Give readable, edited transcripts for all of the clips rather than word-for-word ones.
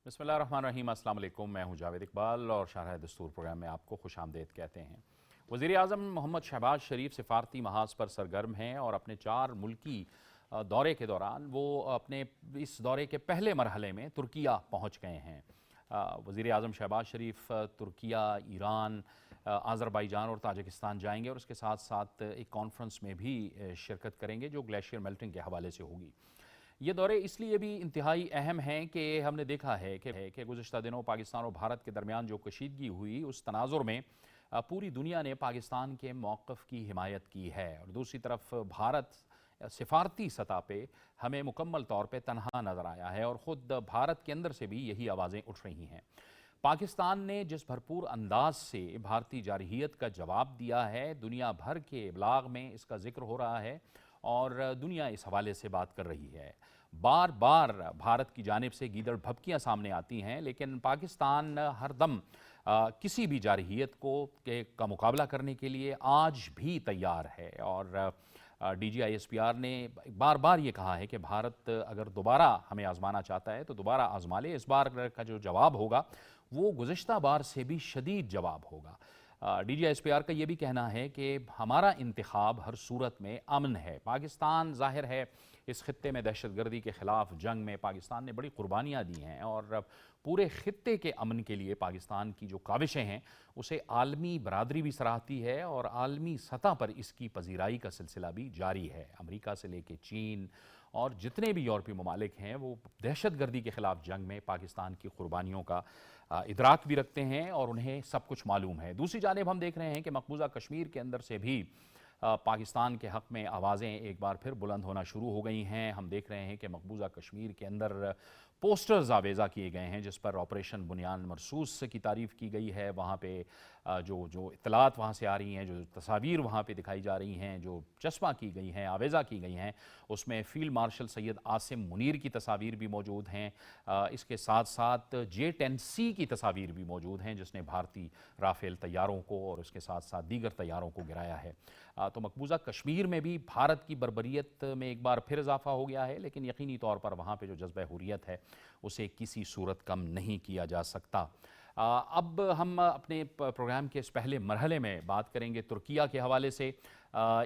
बिस्मिल्लाहिर्रहमानिर्रहीम। अस्सलाम वालेकुम। मैं हूं जावेद इकबाल और शारह दस्तूर प्रोग्राम में आपको खुश आमदेद कहते हैं। वज़ीर आज़म मोहम्मद शहबाज शरीफ सिफारती महाज पर सरगर्म हैं और अपने 4 मुल्की दौरे के दौरान वो अपने इस दौरे के पहले मरहले में तुर्किया पहुँच गए हैं। वज़ीर आज़म शहबाज शरीफ तुर्किया, ईरान, आज़रबाईजान और ताजिकिस्तान जाएंगे और उसके साथ साथ एक कॉन्फ्रेंस में भी शिरकत करेंगे जो ग्लेशियर मेल्टिंग के हवाले से होगी। ये दौरे इसलिए भी इंतहाई अहम हैं कि हमने देखा है कि गुज़िश्ता दिनों पाकिस्तान और भारत के दरमियान जो कशीदगी हुई, उस तनाजुर में पूरी दुनिया ने पाकिस्तान के मौक़िफ़ की हिमायत की है और दूसरी तरफ भारत सिफारती सतह पे हमें मुकम्मल तौर पे तनहा नज़र आया है और ख़ुद भारत के अंदर से भी यही आवाज़ें उठ रही हैं। पाकिस्तान ने जिस भरपूर अंदाज से भारतीय जारहियत का जवाब दिया है, दुनिया भर के इब्लाग में इसका जिक्र हो रहा है और दुनिया इस हवाले से बात कर रही है। बार बार भारत की जानिब से गीदड़ भभकियाँ सामने आती हैं, लेकिन पाकिस्तान हरदम किसी भी जारहियत का मुकाबला करने के लिए आज भी तैयार है और DGISPR ने बार बार ये कहा है कि भारत अगर दोबारा हमें आजमाना चाहता है तो दोबारा आजमा ले। इस बार का जो जवाब होगा वो गुज़िश्ता बार से भी शदीद जवाब होगा। DGISPR का ये भी कहना है कि हमारा इंतखाब हर सूरत में अमन है। पाकिस्तान ज़ाहिर है इस खित्ते में दहशतगर्दी के ख़िलाफ़ जंग में पाकिस्तान ने बड़ी कुर्बानियाँ दी हैं और पूरे खित्ते के अमन के लिए पाकिस्तान की जो काविशें हैं उसे आलमी बरादरी भी सराहती है और आलमी सतह पर इसकी पजीराई का सिलसिला भी जारी है। अमेरिका से लेके चीन और जितने भी यूरोपीय ममालिक हैं वो दहशतगर्दी के ख़िलाफ़ जंग में पाकिस्तान की कुर्बानियों का इदराक भी रखते हैं और उन्हें सब कुछ मालूम है। दूसरी जानिब हम देख रहे हैं कि मकबूजा कश्मीर के अंदर से भी पाकिस्तान के हक़ में आवाज़ें एक बार फिर बुलंद होना शुरू हो गई हैं। हम देख रहे हैं कि मकबूजा कश्मीर के अंदर पोस्टर्स आवेज़ा किए गए हैं जिस पर ऑपरेशन बुनियान मरसूस की तारीफ़ की गई है। वहाँ पे जो इत्तलात वहाँ से आ रही हैं, जो तस्वीर वहाँ पे दिखाई जा रही हैं, जो चस्पा की गई हैं, आवेज़ा की गई हैं, उसमें फ़ील्ड मार्शल सैयद आसिम मुनीर की तस्वीर भी मौजूद हैं। इसके साथ साथ J-10C की तस्वीर भी मौजूद हैं जिसने भारतीय राफेल तैयारों को और उसके साथ साथ दीगर तैयारों को गिराया है। तो मकबूजा कश्मीर में भी भारत की बर्बरियत में एक बार फिर इजाफा हो गया है, लेकिन यकीनी तौर पर वहाँ पे जो जज्बा हुर्रियत है उसे किसी सूरत कम नहीं किया जा सकता। अब हम अपने प्रोग्राम के इस पहले मरहले में बात करेंगे तुर्किया के हवाले से।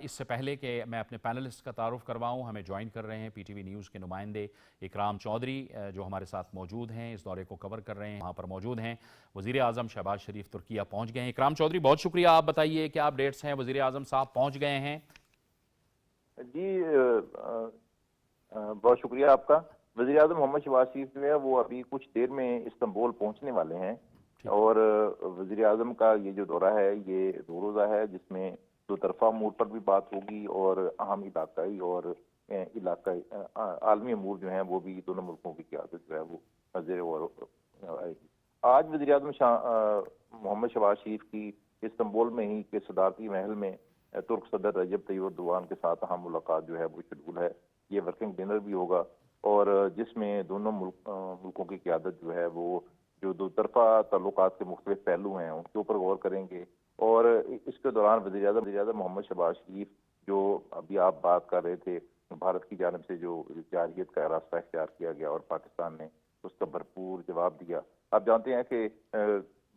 इससे पहले कि मैं अपने पैनलिस्ट का तारुफ करवाऊँ, हमें ज्वाइन कर रहे हैं PTV न्यूज़ के नुमाइंदे इकराम चौधरी जो हमारे साथ मौजूद हैं, इस दौरे को कवर कर रहे हैं। वहाँ पर मौजूद हैं वज़ीर आज़म शहबाज शरीफ तुर्किया पहुँच गए हैं। इकराम चौधरी, बहुत शुक्रिया। आप बताइए क्या अपडेट्स हैं? वज़ीर आज़म साहब पहुँच गए हैं जी। बहुत शुक्रिया आपका। वज़ीर आज़म मोहम्मद शहबाज शरीफ जो है वो अभी कुछ देर में इस्तांबुल पहुंचने वाले हैं और वज़ीर आज़म का ये जो दौरा है ये 2 रोज़ा है जिसमें 2 तरफ़ा अमूर पर भी बात होगी और अहम इलाकाई और आलमी अमूर जो हैं वो भी दोनों मुल्कों की क़यादत जो है वो नज़र आएगी। आज वज़ीर आज़म मोहम्मद शहबाज शरीफ की इस्तांबुल में ही के सदारती महल में तुर्क सदर रजब तय्यब एर्दोगान के साथ अहम मुलाकात जो है वो शेड्यूल है। ये वर्किंग डिनर भी होगा और जिसमें दोनों मुल्कों की क़यादत जो है वो जो 2 तरफ़ा ताल्लुकात के मुख्तलिफ पहलू हैं उनके ऊपर गौर करेंगे। और इसके दौरान वज़ीर आज़म मोहम्मद शहबाज शरीफ जो अभी आप बात कर रहे थे, भारत की जानिब से जो जारहियत का रास्ता इख्तियार किया गया और पाकिस्तान ने उसका भरपूर जवाब दिया। आप जानते हैं कि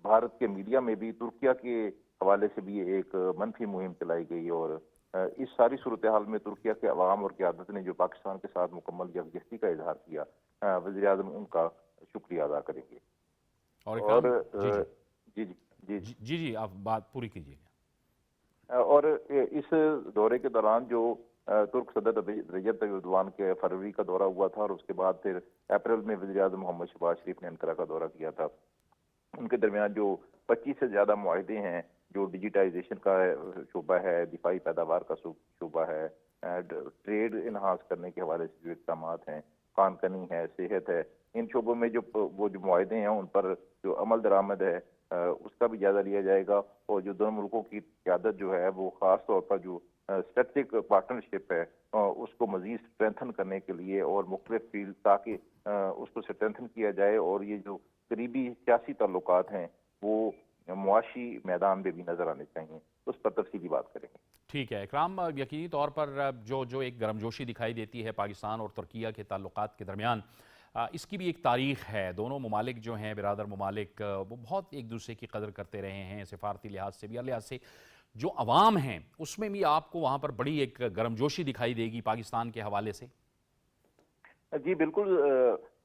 भारत के मीडिया में भी तुर्किया के हवाले से भी एक मनफी मुहिम चलाई गई और इस सारी सूरत हाल में तुर्किया के अवाम और क़यादत ने जो पाकिस्तान के साथ मुकम्मल यकजहती का इजहार किया, वज़ीर आज़म उनका शुक्रिया अदा करेंगे। और जी जी जी जी जी जी आप बात पूरी कीजिए। और इस दौरे के दौरान जो तुर्क सदर रजब तय्यब एर्दोगान के फरवरी का दौरा हुआ था और उसके बाद फिर अप्रैल में वज़ीर आज़म मोहम्मद शहबाज शरीफ ने अंकारा का दौरा किया था। उनके दरमियान जो 25 से ज़्यादा मुआहदे हैं, जो डिजिटाइजेशन का शोबा है, दिफाई पैदावार का शोबा है, ट्रेड इन्हांस करने के हवाले से जो इक़दाम हैं, खानकनी है, सेहत है, इन शोबों में जो मुआहदे हैं उन पर जो अमल दरामद है उसका भी जायजा लिया जाएगा। और जो दोनों मुल्कों की क़यादत जो है वो ख़ास तौर पर जो स्ट्रेटेजिक पार्टनरशिप है उसको मज़ीद स्ट्रेंथन करने के लिए और मुख्तलिफ फील्ड ताकि उसको स्ट्रेंथन किया जाए और ये जो करीबी सियासी ताल्लुकात हैं वो मुआशी मैदान में भी नजर आने चाहिए, उस पर तफसीली बात करेंगे। ठीक है इकराम, यकीनी तौर पर जो एक गर्मजोशी दिखाई देती है पाकिस्तान और तुर्किया के ताल्लुकात के दरमियान, اس کی بھی ایک تاریخ ہے. دونوں ممالک جو ہیں برادر ممالک وہ بہت ایک دوسرے کی قدر کرتے رہے ہیں, سفارتی لحاظ سے بھی, ہر لحاظ سے. جو عوام ہیں اس میں بھی آپ کو وہاں پر بڑی ایک گرم جوشی دکھائی دے گی پاکستان کے حوالے سے. جی بالکل.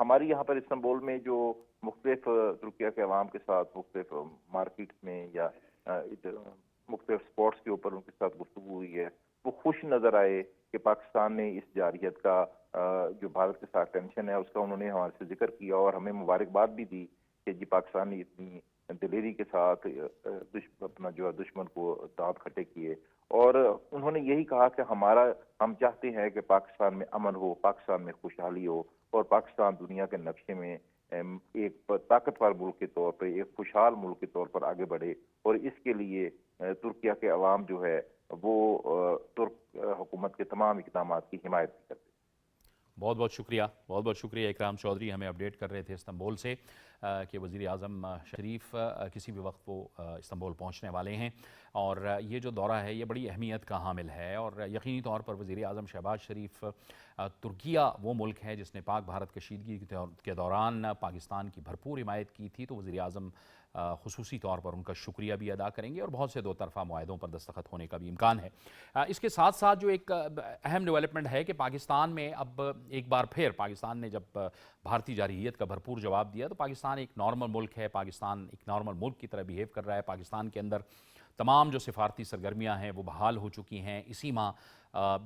ہماری یہاں پر استنبول میں جو مختلف ترکیہ کے عوام کے ساتھ مختلف مارکیٹ میں یا مختلف سپورٹس کے اوپر ان کے ساتھ گفتگو ہوئی ہے, وہ خوش نظر آئے کہ پاکستان نے اس جارحیت کا جو بھارت کے ساتھ ٹینشن ہے اس کا انہوں نے ہمارے سے ذکر کیا اور ہمیں مبارکباد بھی دی کہ جی پاکستان نے اتنی دلیری کے ساتھ اپنا جو دشمن کو دانت کھٹے کیے. اور انہوں نے یہی کہا کہ ہم چاہتے ہیں کہ پاکستان میں امن ہو, پاکستان میں خوشحالی ہو اور پاکستان دنیا کے نقشے میں ایک طاقتور ملک کے طور پر, ایک خوشحال ملک کے طور پر آگے بڑھے. اور اس کے لیے ترکیہ کے عوام جو ہے وہ ترک حکومت کے تمام اقدامات کی حمایت بھی کرتے ہیں. بہت بہت شکریہ, بہت بہت شکریہ. اکرام چودھری ہمیں اپڈیٹ کر رہے تھے استنبول سے کہ وزیر اعظم شریف کسی بھی وقت وہ استنبول پہنچنے والے ہیں, اور یہ جو دورہ ہے یہ بڑی اہمیت کا حامل ہے. اور یقینی طور پر وزیر اعظم شہباز شریف, ترکیہ وہ ملک ہے جس نے پاک بھارت کشیدگی کے دوران پاکستان کی بھرپور حمایت کی تھی, تو وزیر اعظم خصوصی طور پر ان کا شکریہ بھی ادا کریں گے, اور بہت سے دو طرفہ معاہدوں پر دستخط ہونے کا بھی امکان ہے. اس کے ساتھ ساتھ جو ایک اہم ڈیولپمنٹ ہے کہ پاکستان میں اب ایک بار پھر پاکستان نے جب بھارتی جارحیت کا بھرپور جواب دیا تو پاکستان ایک نارمل ملک ہے, پاکستان ایک نارمل ملک کی طرح بیہیو کر رہا ہے. پاکستان کے اندر تمام جو سفارتی سرگرمیاں ہیں وہ بحال ہو چکی ہیں. اسی ماہ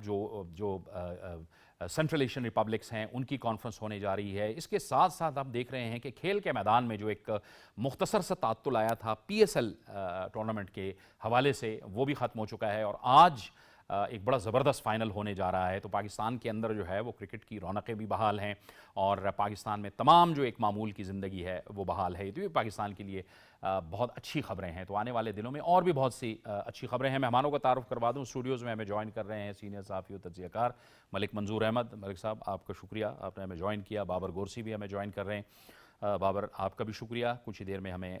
جو سینٹرل ایشین ریپبلکس ہیں ان کی کانفرنس ہونے جا رہی ہے. اس کے ساتھ ساتھ آپ دیکھ رہے ہیں کہ کھیل کے میدان میں جو ایک مختصر سا تعطل آیا تھا پی ایس ایل ٹورنامنٹ کے حوالے سے, وہ بھی ختم ہو چکا ہے, اور آج ایک بڑا زبردست فائنل ہونے جا رہا ہے. تو پاکستان کے اندر جو ہے وہ کرکٹ کی رونقیں بھی بحال ہیں, اور پاکستان میں تمام جو ایک معمول کی زندگی ہے وہ بحال ہے. تو یہ پاکستان کے لیے بہت اچھی خبریں ہیں. تو آنے والے دنوں میں اور بھی بہت سی اچھی خبریں ہیں. مہمانوں کا تعارف کروا دوں, اسٹوڈیوز میں ہمیں جوائن کر رہے ہیں سینئر صحافی و تجزیہ کار ملک منظور احمد. ملک صاحب آپ کا شکریہ, آپ نے ہمیں جوائن کیا. بابر گورسی بھی ہمیں جوائن کر رہے ہیں. بابر آپ کا بھی شکریہ. کچھ ہی دیر میں ہمیں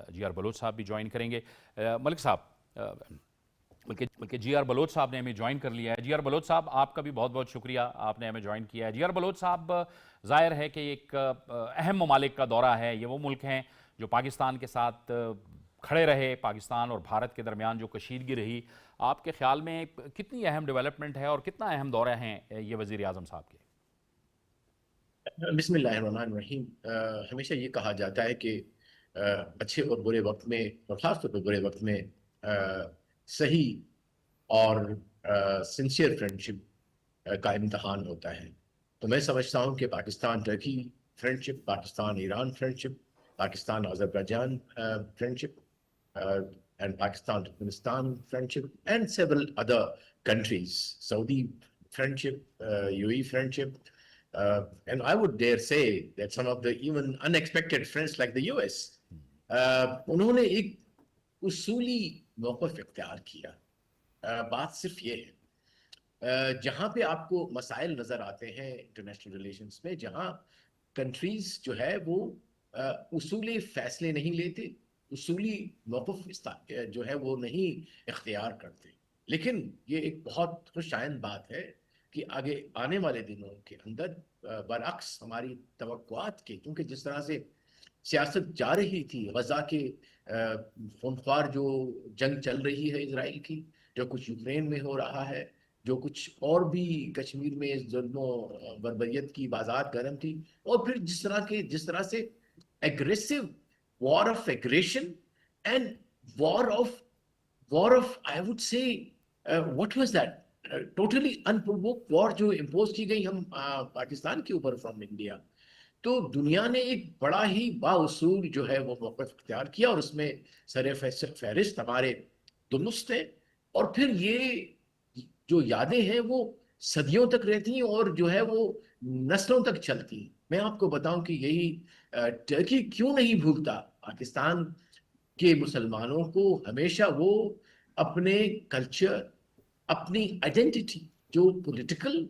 جی آر بلوچ صاحب بھی جوائن کریں گے. ملک صاحب, بلکہ جی آر بلوچ صاحب نے ہمیں جوائن کر لیا ہے. جی آر بلوچ صاحب آپ کا بھی بہت بہت شکریہ, آپ نے ہمیں جوائن کیا ہے. جی آر بلوچ صاحب, ظاہر ہے کہ ایک اہم ممالک کا دورہ ہے, یہ وہ ملک ہیں جو پاکستان کے ساتھ کھڑے رہے, پاکستان اور بھارت کے درمیان جو کشیدگی رہی. آپ کے خیال میں کتنی اہم ڈیولپمنٹ ہے اور کتنا اہم دورہ ہیں یہ وزیر اعظم صاحب کے؟ بسم اللہ الرحمن الرحیم. ہمیشہ یہ کہا جاتا ہے کہ اچھے اور برے وقت میں, اور خاص طور پر برے وقت میں, صحیح اور سنسیئر فرینڈشپ کا امتحان ہوتا ہے. تو میں سمجھتا ہوں کہ Pakistan Turkey friendship, Pakistan Iran friendship, Pakistan Azerbaijan friendship, and Pakistan Turkmenistan friendship, and several other countries, Saudi friendship, UAE friendship, and I would dare say that some of the even unexpected friends like the US, انہوں نے ایک اصولی موقف اختیار کیا. بات صرف یہ ہے جہاں پہ آپ کو مسائل نظر آتے ہیں انٹرنیشنل ریلیشنز میں, جہاں کنٹریز جو ہے وہ اصولی فیصلے نہیں لیتے, اصولی موقف جو ہے وہ نہیں اختیار کرتے. لیکن یہ ایک بہت خوش آئند بات ہے کہ آگے آنے والے دنوں کے اندر برعکس ہماری توقعات کے, کیونکہ جس طرح سے سیاست جا رہی تھی, غزہ کے خونخوار جو جنگ چل رہی ہے اسرائیل کی, جو کچھ یوکرین میں ہو رہا ہے, جو کچھ اور بھی کشمیر میں ظلم و بربریت کی بازار گرم تھی, اور پھر جس طرح سے aggressive war of aggression and war of I would say what was that totally unprovoked war جو impose کی گئی ہم پاکستان کے اوپر from India. تو دنیا نے ایک بڑا ہی بااصول جو ہے وہ موقف اختیار کیا, اور اس میں سر فہرست ہمارے درست ہے. اور پھر یہ جو یادیں ہیں وہ صدیوں تک رہتی ہیں اور جو ہے وہ نسلوں تک چلتی ہیں. میں آپ کو بتاؤں کہ یہی ٹرکی کیوں نہیں بھولتا پاکستان کے مسلمانوں کو. ہمیشہ وہ اپنے کلچر, اپنی آئیڈینٹی جو پولیٹیکل,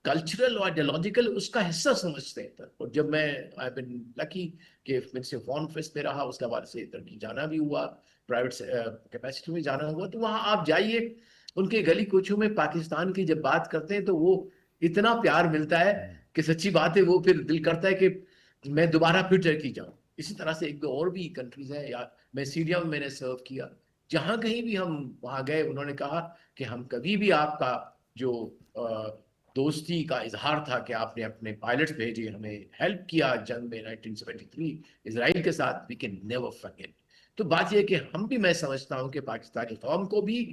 کلچرل اور آئیڈیالوجیکل اس کا حصہ سمجھتے ہیں. اور جب میں آئی بین لکی کہ میں سے فون فیسٹ میں رہا, اس کے بعد سے ترکی جانا بھی ہوا, پرائیویٹ کیپیسٹی میں جانا ہوا, تو وہاں آپ جائیے ان کے گلی کوچوں میں پاکستان کی جب بات کرتے ہیں تو وہ اتنا پیار ملتا ہے کہ سچی بات ہے وہ پھر دل کرتا ہے کہ میں دوبارہ پھر ٹرکی جاؤں. اسی طرح سے ایک دو اور بھی کنٹریز ہیں، یا میں سیریا میں نے سرو کیا، جہاں کہیں بھی ہم وہاں گئے انہوں نے کہا کہ ہم کبھی بھی آپ کا جو دوستی کا اظہار تھا کہ آپ نے اپنے پائلٹس بھیجے، ہمیں ہیلپ کیا جنگ میں 1973 اسرائیل کے ساتھ، وی کین نیور فرگیٹ. تو بات یہ ہے کہ ہم بھی، میں سمجھتا ہوں کہ پاکستانی قوم کو بھی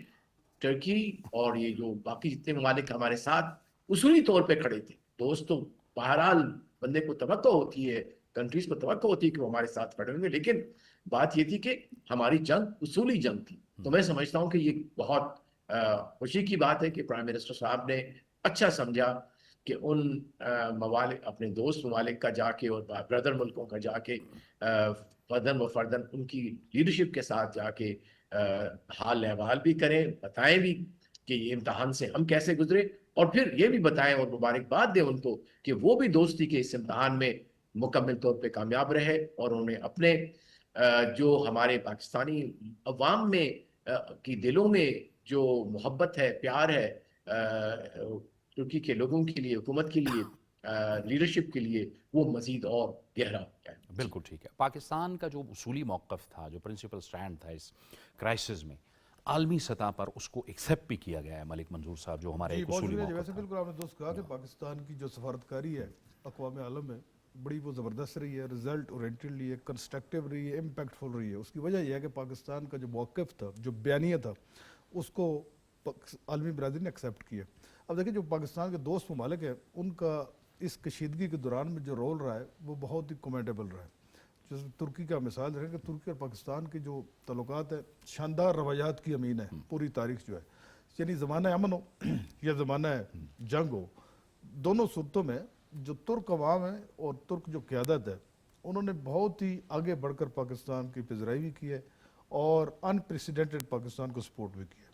ٹرکی اور یہ جو باقی جتنے ممالک ہمارے ساتھ اصولی طور پہ کھڑے تھے، دوست تو بہرحال بندے کو توقع ہوتی ہے، کنٹریز کو توقع ہوتی ہے کہ وہ ہمارے ساتھ کھڑے ہوں گے، لیکن بات یہ تھی کہ ہماری جنگ اصولی جنگ تھی. تو میں سمجھتا ہوں کہ یہ بہت خوشی کی بات ہے کہ پرائم منسٹر صاحب نے اچھا سمجھا کہ ان ممالک، اپنے دوست ممالک کا جا کے اور بردر ملکوں کا جا کے فردن و فردن ان کی لیڈرشپ کے ساتھ جا کے حال احوال بھی کریں، بتائیں بھی کہ یہ امتحان سے ہم کیسے گزرے، اور پھر یہ بھی بتائیں اور مبارکباد دیں ان کو کہ وہ بھی دوستی کے اس امتحان میں مکمل طور پہ کامیاب رہے، اور انہوں نے اپنے جو ہمارے پاکستانی عوام میں کی دلوں میں جو محبت ہے، پیار ہے ترکی کے لوگوں کے لیے، حکومت کے لیے، لیڈرشپ کے لیے، وہ مزید اور گہرا ہو جائے. بالکل ٹھیک ہے. پاکستان کا جو اصولی موقف تھا، جو پرنسپل سٹینڈ تھا اس کرائسس میں، عالمی سطح پر اس کو ایکسیپٹ بھی کیا گیا ہے ملک منظور صاحب، جو ہمارا ایک اصولی موقف ویسے تھا. بالکل آپ نے دوست کہا کہ پاکستان کی جو سفارتکاری ہے اقوام عالم میں بڑی وہ زبردست رہی ہے، رزلٹ اورینٹڈ رہی ہے، کنسٹرکٹیو رہی ہے، امپیکٹفل رہی ہے. اس کی وجہ یہ ہے کہ پاکستان کا جو موقف تھا، جو بیانیہ تھا، اس کو عالمی برادری نے ایکسیپٹ کیا. اب دیکھیں جو پاکستان کے دوست ممالک ہیں، ان کا اس کشیدگی کے دوران میں جو رول رہا ہے وہ بہت ہی کومنڈیبل رہا ہے. جیسے ترکی کا مثال ہے کہ ترکی اور پاکستان کے جو تعلقات ہیں شاندار روایات کی امین ہے پوری تاریخ جو ہے، یعنی زمانہ امن ہو یا زمانہ جنگ ہو، دونوں صورتوں میں جو ترک عوام ہے اور ترک جو قیادت ہے انہوں نے بہت ہی آگے بڑھ کر پاکستان کی پذیرائی بھی کی ہے اور انپریسیڈنٹڈ پاکستان کو سپورٹ بھی کیا ہے.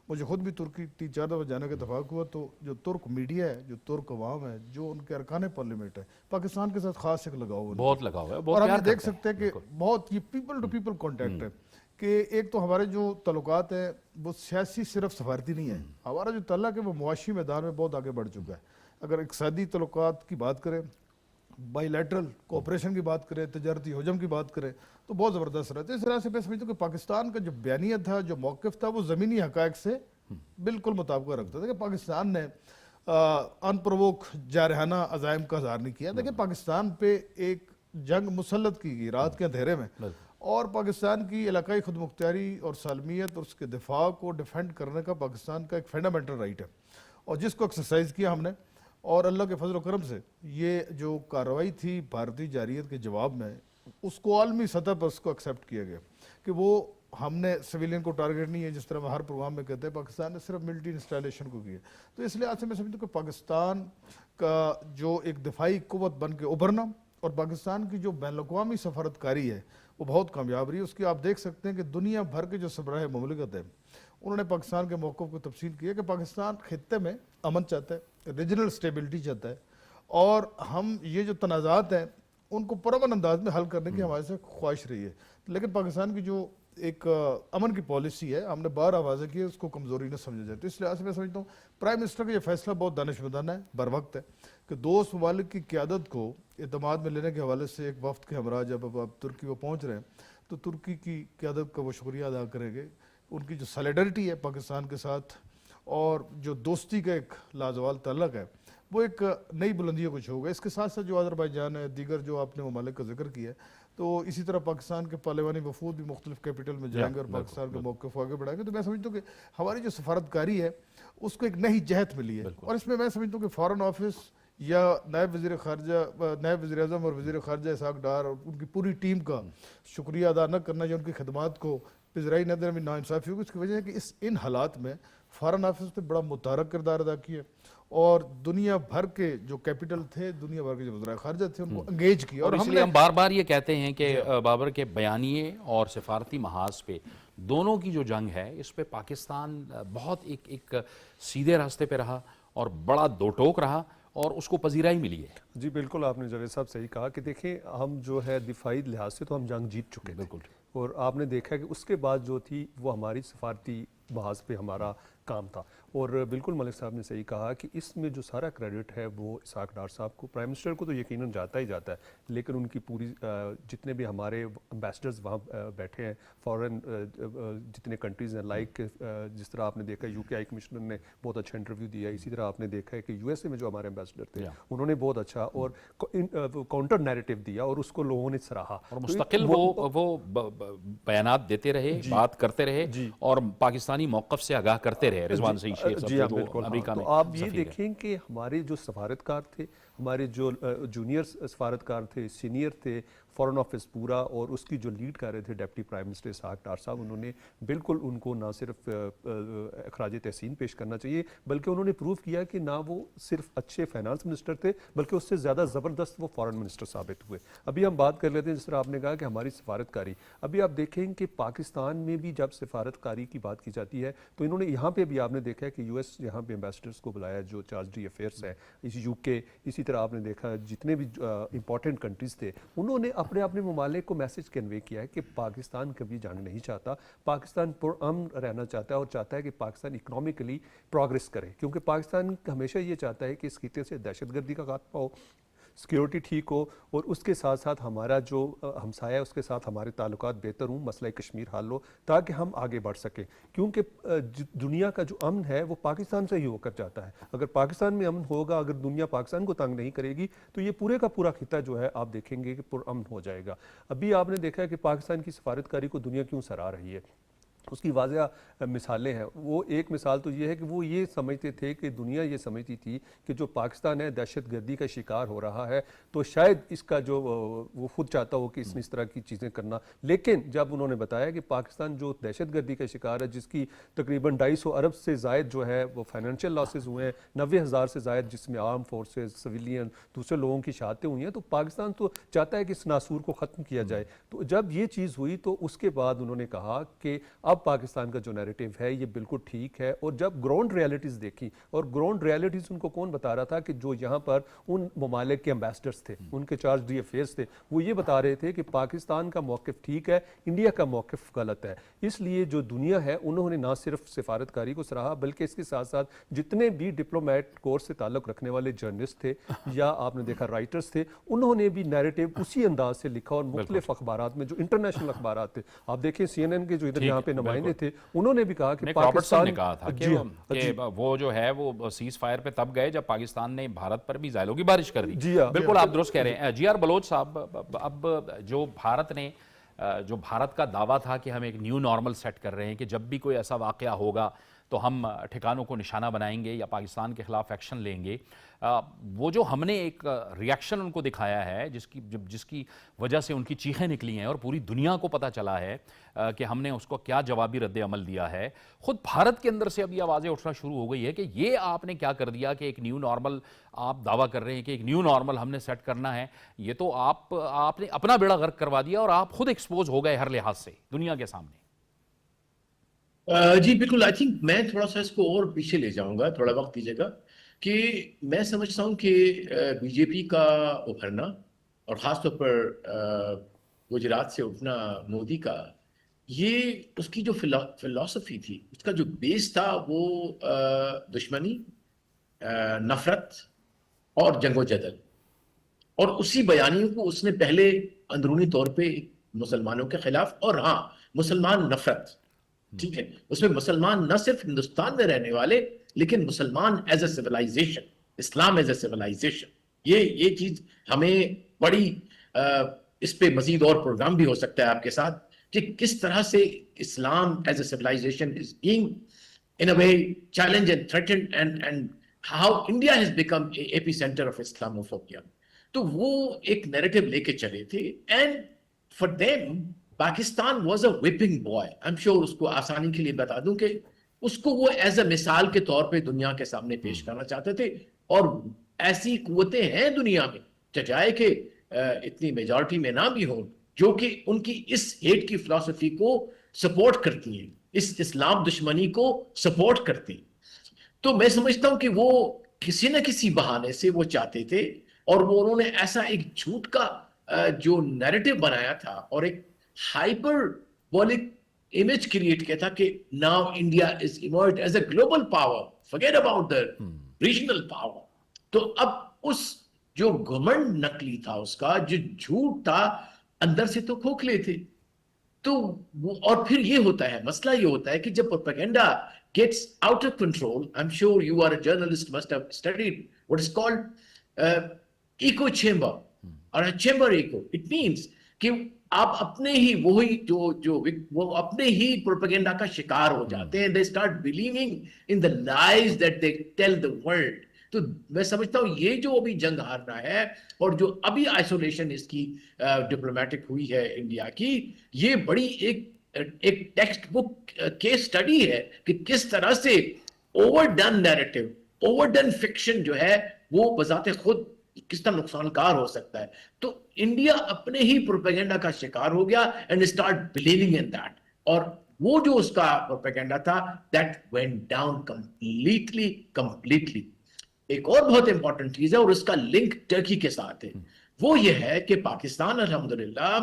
مجھے خود بھی ترکی 3-4 دفعہ جانے کا اتفاق ہوا، تو جو ترک میڈیا ہے، جو ترک عوام ہے، جو ان کے ارکان پارلیمنٹ ہے، پاکستان کے ساتھ خاص ایک لگاؤ ہے، بہت لگا ہوا ہے، اور بہت ہم پیار یہ دیکھ کرتے ہیں. سکتے ہیں کہ بہت یہ پیپل ٹو پیپل کانٹیکٹ ہے کہ ایک تو ہمارے جو تعلقات ہیں وہ سیاسی صرف سفارتی نہیں ہے، ہمارا جو تعلق ہے وہ معاشی میدان میں بہت آگے بڑھ چکا ہے. اگر اقتصادی تعلقات کی بات کریں، بائی لیٹرل کوپریشن کی بات کریں، تجارتی حجم کی بات کریں، تو بہت زبردست رہتا ہے. اس طرح سے میں سمجھتا ہوں کہ پاکستان کا جو بیانیہ تھا، جو موقف تھا، وہ زمینی حقائق سے بالکل مطابقہ رکھتا تھا کہ پاکستان نے ان پرووک جارحانہ عزائم کا اظہار نہیں کیا. دیکھیں پاکستان پہ ایک جنگ مسلط کی گئی رات کے اندھیرے میں، اور پاکستان کی علاقائی خود مختاری اور سالمیت اور اس کے دفاع کو ڈیفینڈ کرنے کا پاکستان کا ایک فنڈامنٹل رائٹ ہے، اور جس کو ایکسرسائز کیا ہم نے. اور اللہ کے فضل و کرم سے یہ جو کارروائی تھی بھارتی جارحیت کے جواب میں، اس کو عالمی سطح پر اس کو ایکسیپٹ کیا گیا کہ وہ ہم نے سویلین کو ٹارگیٹ نہیں ہے، جس طرح ہر پروگرام میں کہتے ہیں، پاکستان نے صرف ملٹری انسٹالیشن کو کیا. تو اس لحاظ سے میں سمجھتا ہوں کہ پاکستان کا جو ایک دفاعی قوت بن کے ابھرنا اور پاکستان کی جو بین الاقوامی سفارتکاری ہے وہ بہت کامیاب رہی ہے. اس کی آپ دیکھ سکتے ہیں کہ دنیا بھر کے جو سربراہ مملکت ہیں انہوں نے پاکستان کے موقف کو تفصیل کیا کہ پاکستان خطے میں امن چاہتا ہے، ریجنل سٹیبلٹی چاہتا ہے، اور ہم یہ جو تنازعات ہیں ان کو پرامن انداز میں حل کرنے کی ہمارے سے خواہش رہی ہے. لیکن پاکستان کی جو ایک امن کی پالیسی ہے، ہم نے بار واضح کی ہے، اس کو کمزوری نہ سمجھا جائے. تو اس لحاظ سے میں سمجھتا ہوں پرائم منسٹر کا یہ فیصلہ بہت دانشمندانہ ہے، بر وقت ہے، کہ دوست ممالک کی قیادت کو اعتماد میں لینے کے حوالے سے ایک وفد کے ہمراہ جب اب ترکی وہ پہنچ رہے ہیں تو ترکی کی قیادت کا وہ شکریہ ادا کریں گے. ان کی جو سلیڈرٹی ہے پاکستان کے ساتھ اور جو دوستی کا ایک لازوال تعلق ہے وہ ایک نئی بلندیوں کو چھو گا. اس کے ساتھ ساتھ جو آذربائیجان ہے، دیگر جو آپ نے ممالک کا ذکر کیا ہے، تو اسی طرح پاکستان کے پارلیمانی وفود بھی مختلف کیپٹل میں جائیں گے اور پاکستان کے موقف کو آگے بڑھائیں گے. تو میں سمجھتا ہوں کہ ہماری جو سفارتکاری ہے اس کو ایک نئی جہت ملی ہے، اور اس میں میں سمجھتا ہوں کہ فارن آفس یا نائب وزیر خارجہ، نائب وزیر اعظم اور وزیر خارجہ اسحاق ڈار اور ان کی پوری ٹیم کا شکریہ ادا نہ کرنا یا ان کی خدمات کو پذیرائی نہ دینے میں ناانصافی ہوگی. اس کی وجہ ہے کہ ان حالات میں فارن آفس نے بڑا متحرک کردار ادا کیا اور دنیا بھر کے جو کیپٹل تھے، دنیا بھر کے جو وزراء خارجہ تھے، ان کو انگیج کیا. اور اس لیے ہم بار بار یہ کہتے ہیں کہ بابر کے بیانیے اور سفارتی محاذ پہ دونوں کی جو جنگ ہے اس پہ پاکستان بہت ایک سیدھے راستے پہ رہا اور بڑا دو ٹوک رہا اور اس کو پذیرائی ملی ہے. جی بالکل، آپ نے جاوید صاحب صحیح کہا کہ دیکھیں ہم جو ہے دفاعی لحاظ سے تو ہم جنگ جیت چکے تھے، اور آپ نے دیکھا کہ اس کے بعد جو تھی وہ ہماری سفارتی محاذ پہ ہمارا کام تھا. اور بالکل ملک صاحب نے صحیح کہا کہ اس میں جو سارا کریڈٹ ہے وہ اسحاق ڈار صاحب کو، پرائم منسٹر کو تو یقیناً جاتا ہی جاتا ہے، لیکن ان کی پوری جتنے بھی ہمارے امبیسڈرز وہاں بیٹھے ہیں فورن جتنے کنٹریز ہیں، لائک جس طرح آپ نے دیکھا یو کے ہائی کمشنر نے بہت اچھا انٹرویو دیا، اسی طرح آپ نے دیکھا ہے کہ یو ایس اے میں جو ہمارے امبیسڈر تھے انہوں نے بہت اچھا اور کاؤنٹر نیریٹو دیا اور اس کو لوگوں نے سراہا، اور مستقل وہ بیانات دیتے رہے، بات کرتے رہے اور پاکستانی موقف سے آگاہ کرتے رہے. رضوان سعید شیخ صاحب جو امریکہ میں تو آپ یہ دیکھیں کہ ہمارے جو سفارتکار تھے، ہمارے جو جونیئر سفارتکار تھے، سینئر تھے، فورن آفس پورا، اور اس کی جو لیڈ کر رہے تھے deputy prime minister Ishaq Dar صاحب، انہوں نے بالکل ان کو نہ صرف اخراج تحسین پیش کرنا چاہیے بلکہ انہوں نے پروف کیا کہ نہ وہ صرف اچھے فائنانس منسٹر تھے بلکہ اس سے زیادہ زبردست وہ فورن منسٹر ثابت ہوئے. ابھی ہم بات کر لیتے ہیں جس طرح آپ نے کہا کہ ہماری سفارتکاری، ابھی آپ دیکھیں کہ پاکستان میں بھی جب سفارتکاری کی بات کی جاتی ہے تو انہوں نے یہاں پہ بھی آپ نے دیکھا ہے کہ یو ایس یہاں پہ امبیسڈرس کو بلایا جو چارج ڈی افیئرس ہے، یو کے، اسی طرح آپ نے دیکھا جتنے بھی امپورٹنٹ کنٹریز تھے انہوں نے اپنے ممالک کو میسج کنوے کیا ہے کہ پاکستان کبھی جنگ نہیں چاہتا، پاکستان پرامن رہنا چاہتا ہے اور چاہتا ہے کہ پاکستان اکنامکلی پروگریس کرے، کیونکہ پاکستان ہمیشہ یہ چاہتا ہے کہ اس خطے سے دہشت گردی کا خاتمہ ہو، سیکیورٹی ٹھیک ہو، اور اس کے ساتھ ساتھ ہمارا جو ہمسایہ ہے اس کے ساتھ ہمارے تعلقات بہتر ہوں، مسئلہ کشمیر حل ہو تاکہ ہم آگے بڑھ سکیں، کیونکہ دنیا کا جو امن ہے وہ پاکستان سے ہی ہو کر جاتا ہے. اگر پاکستان میں امن ہوگا، اگر دنیا پاکستان کو تنگ نہیں کرے گی تو یہ پورے کا پورا خطہ جو ہے آپ دیکھیں گے کہ پرامن ہو جائے گا. ابھی آپ نے دیکھا ہے کہ پاکستان کی سفارتکاری کو دنیا کیوں سراہ رہی ہے، اس کی واضح مثالیں ہیں. وہ ایک مثال تو یہ ہے کہ وہ یہ سمجھتے تھے کہ دنیا یہ سمجھتی تھی کہ جو پاکستان ہے دہشت گردی کا شکار ہو رہا ہے تو شاید اس کا جو وہ خود چاہتا ہو کہ اس طرح کی چیزیں کرنا، لیکن جب انہوں نے بتایا کہ پاکستان جو دہشت گردی کا شکار ہے جس کی تقریباً 250 ارب سے زائد جو ہے وہ فائنینشیل لاسز ہوئے ہیں، 90,000 سے زائد جس میں آرم فورسز، سویلین، دوسرے لوگوں کی شہادتیں ہوئی ہیں، تو پاکستان تو چاہتا ہے کہ اس ناسور کو ختم کیا جائے. تو جب یہ چیز ہوئی تو اس کے بعد انہوں نے کہا کہ اب پاکستان کا جو نیریٹو ہے یہ بالکل ٹھیک ہے. اور جب گراؤنڈ ریالٹیز دیکھی، اور گراؤنڈ ریالٹیز ان کو کون بتا رہا تھا کہ جو یہاں پر ان ممالک کے امبیسڈرز تھے، ان کے چارج ڈی افیئرس تھے، وہ یہ بتا رہے تھے کہ پاکستان کا موقف ٹھیک ہے، انڈیا کا موقف غلط ہے. اس لیے جو دنیا ہے انہوں نے نہ صرف سفارتکاری کو سراہا بلکہ اس کے ساتھ ساتھ جتنے بھی ڈپلومیٹ کورس سے تعلق رکھنے والے جرنلسٹ تھے یا آپ نے دیکھا رائٹرز تھے، انہوں نے بھی نیریٹو اسی انداز سے لکھا. اور مختلف اخبارات میں جو انٹرنیشنل اخبارات تھے، آپ دیکھیں سی این این کے جو ادھر یہاں پہ نمائندے تھے، انہوں نے بھی کہا کہ پاکستان نے کہا تھا کہ وہ جو ہے وہ سیز فائر پہ تب گئے جب پاکستان نے بھارت پر بھی زائلوں کی بارش کر دی. بالکل آپ درست کہہ رہے ہیں. جی آر بلوچ صاحب، اب جو بھارت کا دعویٰ تھا کہ ہم ایک نیو نارمل سیٹ کر رہے ہیں کہ جب بھی کوئی ایسا واقعہ ہوگا تو ہم ٹھکانوں کو نشانہ بنائیں گے یا پاکستان کے خلاف ایکشن لیں گے، وہ جو ہم نے ایک ریاکشن ان کو دکھایا ہے جس کی وجہ سے ان کی چیخیں نکلی ہیں اور پوری دنیا کو پتہ چلا ہے کہ ہم نے اس کو کیا جوابی رد عمل دیا ہے، خود بھارت کے اندر سے اب یہ آوازیں اٹھنا شروع ہو گئی ہے کہ یہ آپ نے کیا کر دیا کہ ایک نیو نارمل آپ دعویٰ کر رہے ہیں کہ ایک نیو نارمل ہم نے سیٹ کرنا ہے، یہ تو آپ نے اپنا بیڑا غرق کروا دیا اور آپ خود ایکسپوز ہو گئے ہر لحاظ سے دنیا کے سامنے. جی بالکل. آئی تھنک میں تھوڑا سا اس کو اور پیچھے لے جاؤں گا، تھوڑا وقت دیجیے گا، کہ میں سمجھتا ہوں کہ بی جے پی کا ابھرنا اور خاص طور پر گجرات سے اٹھنا مودی کا، یہ اس کی جو فلسفی تھی، اس کا جو بیس تھا وہ دشمنی، نفرت اور جنگ و جدل، اور اسی بیانیوں کو اس نے پہلے اندرونی طور پہ مسلمانوں کے خلاف، اور ہاں مسلمان نفرت، ٹھیک ہے، اس میں مسلمان نہ صرف ہندوستان میں رہنے والے لیکن مسلمان as a civilisation, Islam as a civilisation, یہ چیز ہمیں بڑی اس پہ مزید اور پروگرام بھی ہو سکتا ہے آپ کے ساتھ کہ کس طرح سے Islam as a civilisation is being in a way challenged and threatened and how India has become a epicenter of Islamophobia. تو وہ ایک نیریٹو لے کے چلے تھے and for them Pakistan was a وپنگ boy. I'm sure اس کو آسانی کے لیے بتا دوں کہ اس کو وہ ایز اے مثال کے طور پہ دنیا کے سامنے پیش کرنا چاہتے تھے. اور ایسی قوتیں ہیں دنیا میں چاہے کہ اتنی میجورٹی میں نہ بھی ہوں جو کہ ان کی اس ہیٹ کی فلسفی کو سپورٹ کرتی ہیں، اس اسلام دشمنی کو سپورٹ کرتی. تو میں سمجھتا ہوں کہ وہ کسی نہ کسی بہانے سے وہ چاہتے تھے، اور وہ انہوں نے ایسا ایک جھوٹ کا جو نیریٹو بنایا تھا اور ایک ہائپر بولک इमेज क्रिएट किया था कि now India is emerged as a global power, forget about the regional power. तो अब उस जो घमंड नकली था, उसका जो झूठ था, अंदर से तो खोखले थे। तो और फिर ये होता है, मसला ये होता है कि जब propaganda gets out of control, I am sure you are a journalist, must have studied what is called echo chamber और a chamber echo. It means कि आप अपने ही वही वो अपने ही प्रोपेगेंडा का शिकार हो जाते हैं। They start believing in the lies that they tell the world. तो मैं समझता हूं ये जो अभी जंग हारना है और जो अभी आइसोलेशन इसकी डिप्लोमेटिक हुई है इंडिया की, ये बड़ी एक टेक्स्ट बुक केस स्टडी है कि किस तरह से ओवरडन नैरेटिव, ओवरडन फिक्शन जो है वो बजाते खुद किस तरह नुकसानकार हो सकता है। तो इंडिया अपने ही प्रोपेगेंडा का शिकार हो गया and start believing in that, और वो जो उसका प्रोपेगेंडा था दैट वेंट डाउन कंप्लीटली। एक और बहुत इंपॉर्टेंट चीज है और उसका लिंक टर्की के साथ है, वो ये है कि पाकिस्तान अल्हम्दुलिल्लाह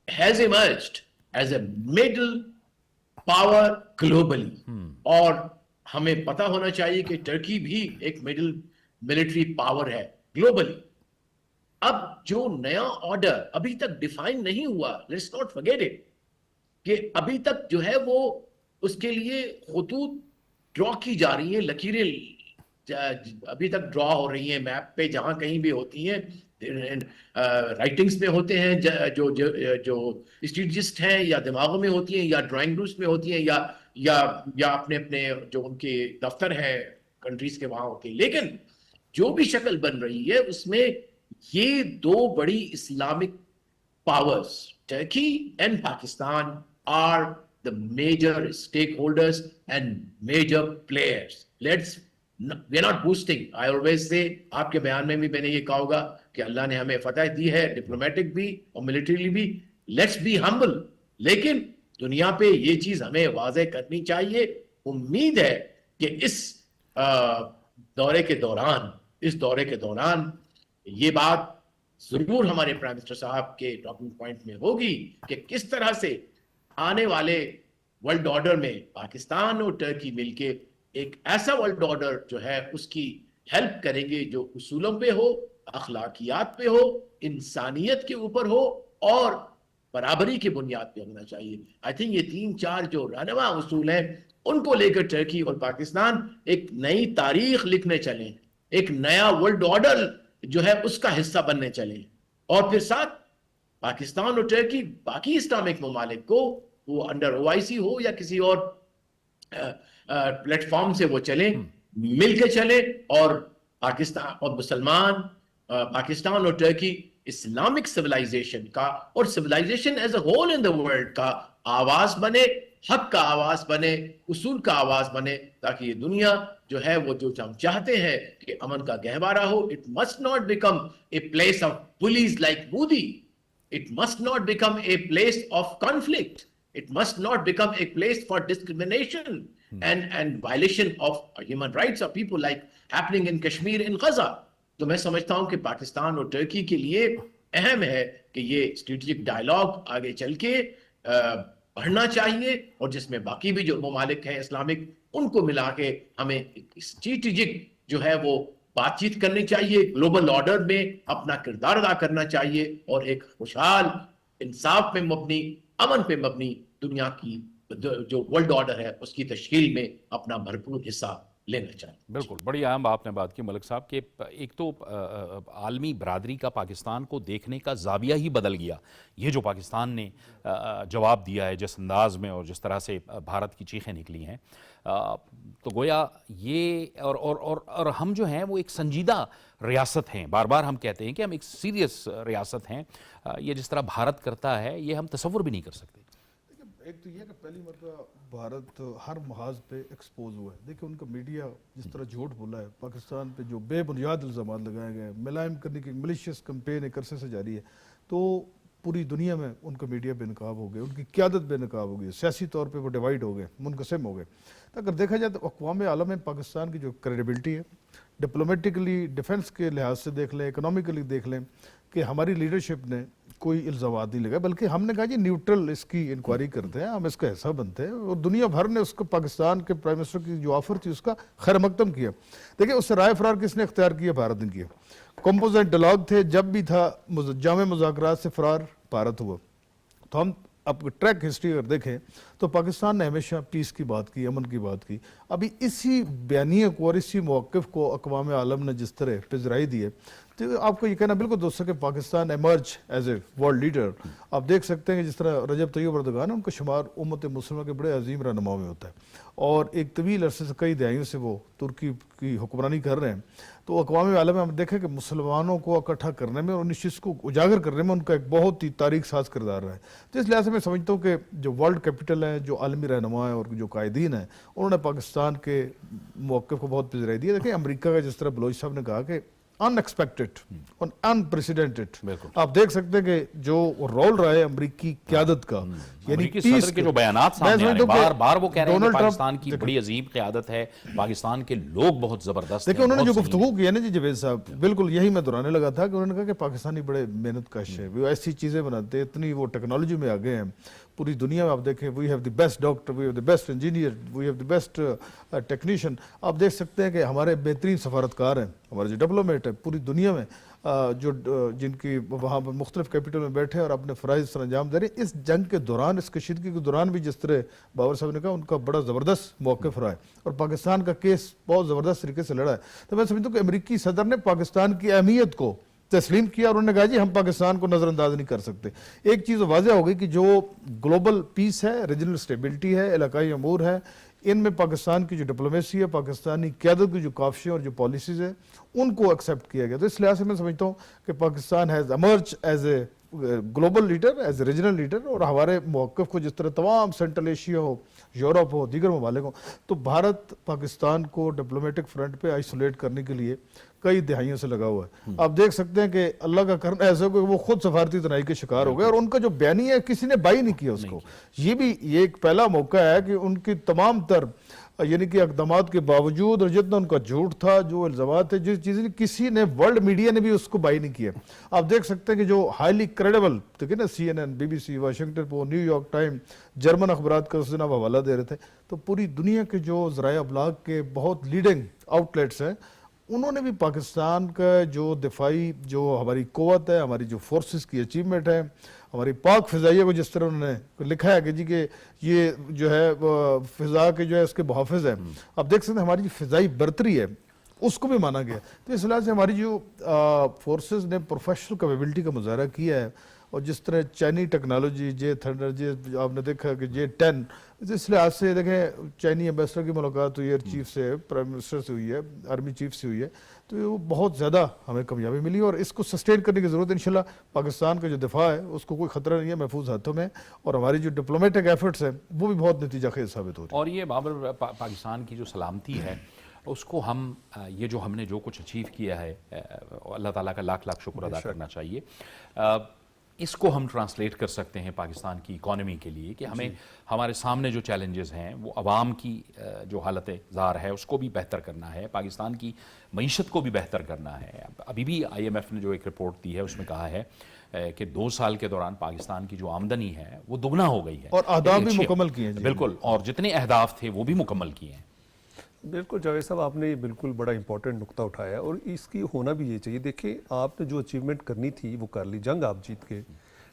has emerged as a middle power globally, और हमें पता होना चाहिए कि टर्की भी एक मिडिल मिलिट्री पावर है ग्लोबली। अब जो नया ऑर्डर अभी तक डिफाइन नहीं हुआ, लेट्स नॉट फॉरगेट इट, कि अभी तक जो है वो उसके लिए खुतूत ड्रॉ की जा रही है, लकीरें अभी तक ड्रॉ हो रही हैं मैप पे, जहां कहीं भी होती हैं, राइटिंग्स में होते हैं, जो स्ट्रेटजिस्ट हैं या दिमागों में होती हैं या ड्राइंग रूम्स में होती हैं या अपने अपने जो उनके दफ्तर हैं कंट्रीज के वहां होती है। लेकिन जो भी शक्ल बन रही है उसमें ये दो बड़ी Islamic powers, Turkey and Pakistan, are the major stakeholders and major players. We are not boosting. I always say, आपके बयान में भी मैंने ये कहा होगा कि अल्लाह ने हमें फतह दी है, डिप्लोमेटिक भी और मिलिट्रीली भी। Let's be humble. लेकिन दुनिया पे ये चीज हमें वाज़ेह करनी चाहिए। उम्मीद है कि इस दौरे के दौरान ये बात जरूर हमारे प्राइम मिनिस्टर साहब के टॉकिंग पॉइंट में होगी कि किस तरह से आने वाले वर्ल्ड ऑर्डर में पाकिस्तान और टर्की मिलके एक ऐसा वर्ल्ड ऑर्डर जो है उसकी हेल्प करेंगे जो उसूलों पे हो, अखलाकियात पे हो, इंसानियत के ऊपर हो और बराबरी की बुनियाद पे होना चाहिए। आई थिंक ये 3-4 जो रहनुमा उसूल हैं उनको लेकर टर्की और पाकिस्तान एक नई तारीख लिखने चले, एक नया वर्ल्ड ऑर्डर जो है उसका हिस्सा बनने चले, और फिर साथ पाकिस्तान और टर्की बाकी इस्लामिक ममालिक को वो अंडर ओआईसी हो या किसी और प्लेटफॉर्म से वो चले, मिलके चले, और पाकिस्तान और मुसलमान, पाकिस्तान और टर्की इस्लामिक सिविलाइजेशन का और civilisation as a whole in the world का आवाज बने, हक का आवाज बने, उसूल का आवाज बने, ताकि ये दुनिया जो है वो जो हम चाहते हैं कि अमन का गहवारा हो। It must not become a place of bullies like Modi, it must not become a place of conflict, it must not become a place for discrimination and violation of human rights of people like happening in Kashmir, in Gaza। तो मैं समझता हूं कि पाकिस्तान और Turkey के लिए अहम है कि ये स्ट्रेटेजिक डायलॉग आगे चल के बढ़ना चाहिए, और जिसमें बाकी भी जो ममालिक हैं इस्लामिक उनको मिला के हमें स्ट्रेटेजिक जो है वो बातचीत करनी चाहिए, ग्लोबल ऑर्डर में अपना किरदार अदा करना चाहिए, और एक खुशहाल इंसाफ पे मबनी, अमन पे मबनी दुनिया की जो वर्ल्ड ऑर्डर है उसकी तश्कील में अपना भरपूर हिस्सा लेना चाहिए। बिल्कुल, बड़ी अहम आपने बात की मलिक साहब, कि एक तो आलमी बरादरी का पाकिस्तान को देखने का ज़ाविया ही बदल गया। ये जो पाकिस्तान ने जवाब दिया है जिस अंदाज में और जिस तरह से भारत की चीखें निकली हैं, तो गोया ये और हम जो हैं वो एक संजीदा रियासत हैं। बार बार हम कहते हैं कि हम एक सीरियस रियासत हैं। ये जिस तरह भारत करता है ये हम तसव्वुर भी नहीं कर सकते। एक तो ये कि पहली मरतबा भारत हर महाज पे एक्सपोज हुआ है। देखिए उनका मीडिया जिस तरह झूठ बोला है, पाकिस्तान पे जो बेबुनियाद इल्ज़ामात लगाए गए, मुलायम करने की मलिशियस कैंपेन एक अरसे से जारी है, तो पूरी दुनिया में उनका मीडिया बेनकाब हो गया, उनकी क़यादत बेनकाब हो गई, सियासी तौर पे वो डिवाइड हो गए, मुनक़सिम हो गए। तो अगर देखा जाए तो अक़वाम आलम में पाकिस्तान की जो क्रेडिबिलिटी है, डिप्लोमेटिकली डिफेंस के लिहाज से देख लें, इकोनॉमिकली देख लें कि हमारी लीडरशिप ने कोई इल्ज़ामात नहीं लगाए, बल्कि हमने कहा जी न्यूट्रल इसकी इंक्वायरी करते हैं, हम इसका हिस्सा बनते हैं। और दुनिया भर ने उसको, पाकिस्तान के प्राइम मिनिस्टर की जो ऑफर थी उसका खैर मकदम किया। देखिए उससे राय फरार किसने इख्तियार किया? भारत ने किया। कंपोजिट डायलॉग थे, जब भी था जामे मुज़ाकरात से फरार भारत हुआ। तो हम अब ट्रैक हिस्ट्री अगर देखें तो पाकिस्तान ने हमेशा पीस की बात की, अमन की बात की। अभी इसी बयानिए को और इसी मौक़िफ़ को अक़वाम आलम ने जिस तरह पिज़राई दी है, तो आपको ये कहना बिल्कुल दोस्तों कि Pakistan emerge as a world leader. आप देख सकते हैं कि जिस तरह रजब तैयब अर्दोगान है, उनका शुमार उम्मत मुस्लिमा के बड़े अजीम रहनुमाओं में होता है, और एक तवील अरसे से, कई दहाइयों से वो तुर्की की हुक्मरानी कर रहे हैं। तो अक़वाम आलम में हम देखें कि मुसलमानों को इकट्ठा करने में और उन चीज़ को उजागर करने में उनका एक बहुत ही तारीख साज किरदार रहा है। तो इस लिहाज से मैं समझता हूँ कि जो वर्ल्ड कैपिटल है, जो आलमी रहनुमा है और जो कायदीन है, उन्होंने पाकिस्तान के मौक़िफ़ को बहुत पिज़राई दिया। देखिए अमेरिका का जिस तरह बलोच साहब ने कहा कि अनएक्सपेक्टेड और अनप्रेसिडेंटेड, आप देख सकते हैं कि जो रोल रहा है अमेरिकी क़यादत का, यानी अमेरिकी सदर के जो बयानात सामने आ रहे हैं, बार वो कह रहे हैं कि पाकिस्तान की बड़ी अजीम क़यादत है, पाकिस्तान के लोग बहुत ज़बरदस्त हैं। देखिए उन्होंने जो गुफ्तगू की है ना जी जावेद साहब, बिल्कुल यही मैं दोहराने लगा था कि उन्होंने कहा कि पाकिस्तानी बड़े मेहनत कश है, वो ऐसी चीज़ें बनाते हैं, इतनी वो टेक्नोलॉजी में आगे हैं पूरी दुनिया में। आप देखें, we have the best doctor, we have the best engineer, we have the best technician. आप देख सकते हैं कि हमारे बेहतरीन सफारतकार हैं, हमारे जो डिप्लोमेट है पूरी दुनिया में, जो जिनकी वहाँ पर मुख्तलिफ कैपिटल में बैठे और अपने फ़राइज़ सर अंजाम दे रहे हैं। इस जंग के दौरान, इस कशीदगी के दौरान भी जिस तरह बाबर साहब ने कहा, उनका बड़ा ज़बरदस्त मौक़िफ़ रहा है और पाकिस्तान का केस बहुत ज़बरदस्त तरीके से लड़ा है। तो मैं समझता हूँ कि अमेरिकी सदर ने पाकिस्तान की अहमियत को तस्लीम किया और उन्होंने कहा जी हम पाकिस्तान को नज़रअंदाज नहीं कर सकते। एक चीज़ वाज़ह हो गई कि जो ग्लोबल पीस है, रीजनल स्टेबिलिटी है, इलाकाई अमूर है, इनमें पाकिस्तान की जो डिप्लोमेसी है, पाकिस्तानी क़यादत की जो काविशें और जो पॉलिसीज़ है, उनको एक्सेप्ट किया गया। तो इस लिहाज से मैं समझता हूँ कि Pakistan has emerged as a global leader, as a regional leader, और हमारे मौक़िफ़ को जिस तरह तमाम सेंट्रल एशिया हो, यूरोप हो, दीगर ममालिक हो, तो भारत पाकिस्तान को डिप्लोमेटिक फ्रंट पे आइसोलेट करने के लिए कई दहाइयों से लगा हुआ है। आप देख सकते हैं कि अल्लाह का करना ऐसा कि वो खुद सफारती तनाई के शिकार हो गए और उनका जो बयानी है किसी ने बाई नहीं किया उसको। ये एक पहला मौका है कि उनकी तमाम तर यानी कि इक़दामात के बावजूद, और जितना उनका झूठ था, जो इल्ज़ामात थे, जिस चीज़ किसी ने, वर्ल्ड मीडिया ने भी उसको बाई नहीं किया। आप देख सकते हैं कि जो हाईली क्रेडिबल, देखिए ना, CNN, BBC, Washington Post, New York Time, German अखबारात का उस दिन आप हवाला दे रहे थे, तो पूरी दुनिया के जो ज़राए अबलाग के बहुत लीडिंग आउटलेट्स हैं, उन्होंने भी पाकिस्तान का जो दिफाई, जो हमारी क़ुव्वत है, हमारी जो फोर्सेस की अचीवमेंट है, हमारी पाक फ़िज़ाइया को जिस तरह उन्होंने लिखा है कि जी कि ये जो है फ़िज़ा के जो है इसके मुहाफ़िज़ है। आप देख सकते हैं हमारी जो फ़िज़ाई बर्तरी है उसको भी माना गया। तो इस लिहाज से हमारी जो फोर्सेस ने प्रोफेशनल कैपेबिलिटी का मुजाहरा किया है, और जिस तरह चाइनी टेक्नोलॉजी, जे थंडर, जे आपने देखा कि J-10, इस लिहाज से देखें चाइनी एम्बेसडर की मुलाकात हुई है, चीफ से, प्राइम मिनिस्टर से हुई है, आर्मी चीफ से हुई है, तो वो बहुत ज़्यादा हमें कामयाबी मिली और इसको सस्टेन करने की ज़रूरत है। इंशाल्लाह पाकिस्तान का जो दिफा है उसको कोई ख़तरा नहीं है, महफूज हाथों में, और हमारी जो डिप्लोमेटिक एफर्ट्स हैं वो भी बहुत नतीजा खेज साबित हो रही है। और ये बाबर पाकिस्तान की जो सलामती है उसको हम ये जो हमने जो कुछ अचीव किया है, अल्लाह ताला का लाख लाख शुक्र अदा करना चाहिए। इसको हम ट्रांसलेट कर सकते हैं पाकिस्तान की इकॉनमी के लिए कि हमें हमारे सामने जो चैलेंजेस हैं वो आवाम की जो हालत ज़ार है उसको भी बेहतर करना है, पाकिस्तान की मईशत को भी बेहतर करना है। अभी भी IMF ने जो एक रिपोर्ट दी है उसमें कहा है कि 2 साल के दौरान पाकिस्तान की जो आमदनी है वो दुगना हो गई है और अहदाफ भी मुकम्मल किए हैं। बिल्कुल, और जितने अहदाफ थे वो भी मुकम्मल किए हैं। बिल्कुल जावेद साहब, आपने बिल्कुल बड़ा इंपॉर्टेंट नुक्ता उठाया और इसकी होना भी ये चाहिए। देखिए, आपने जो अचीवमेंट करनी थी वो कर ली, जंग आप जीत के,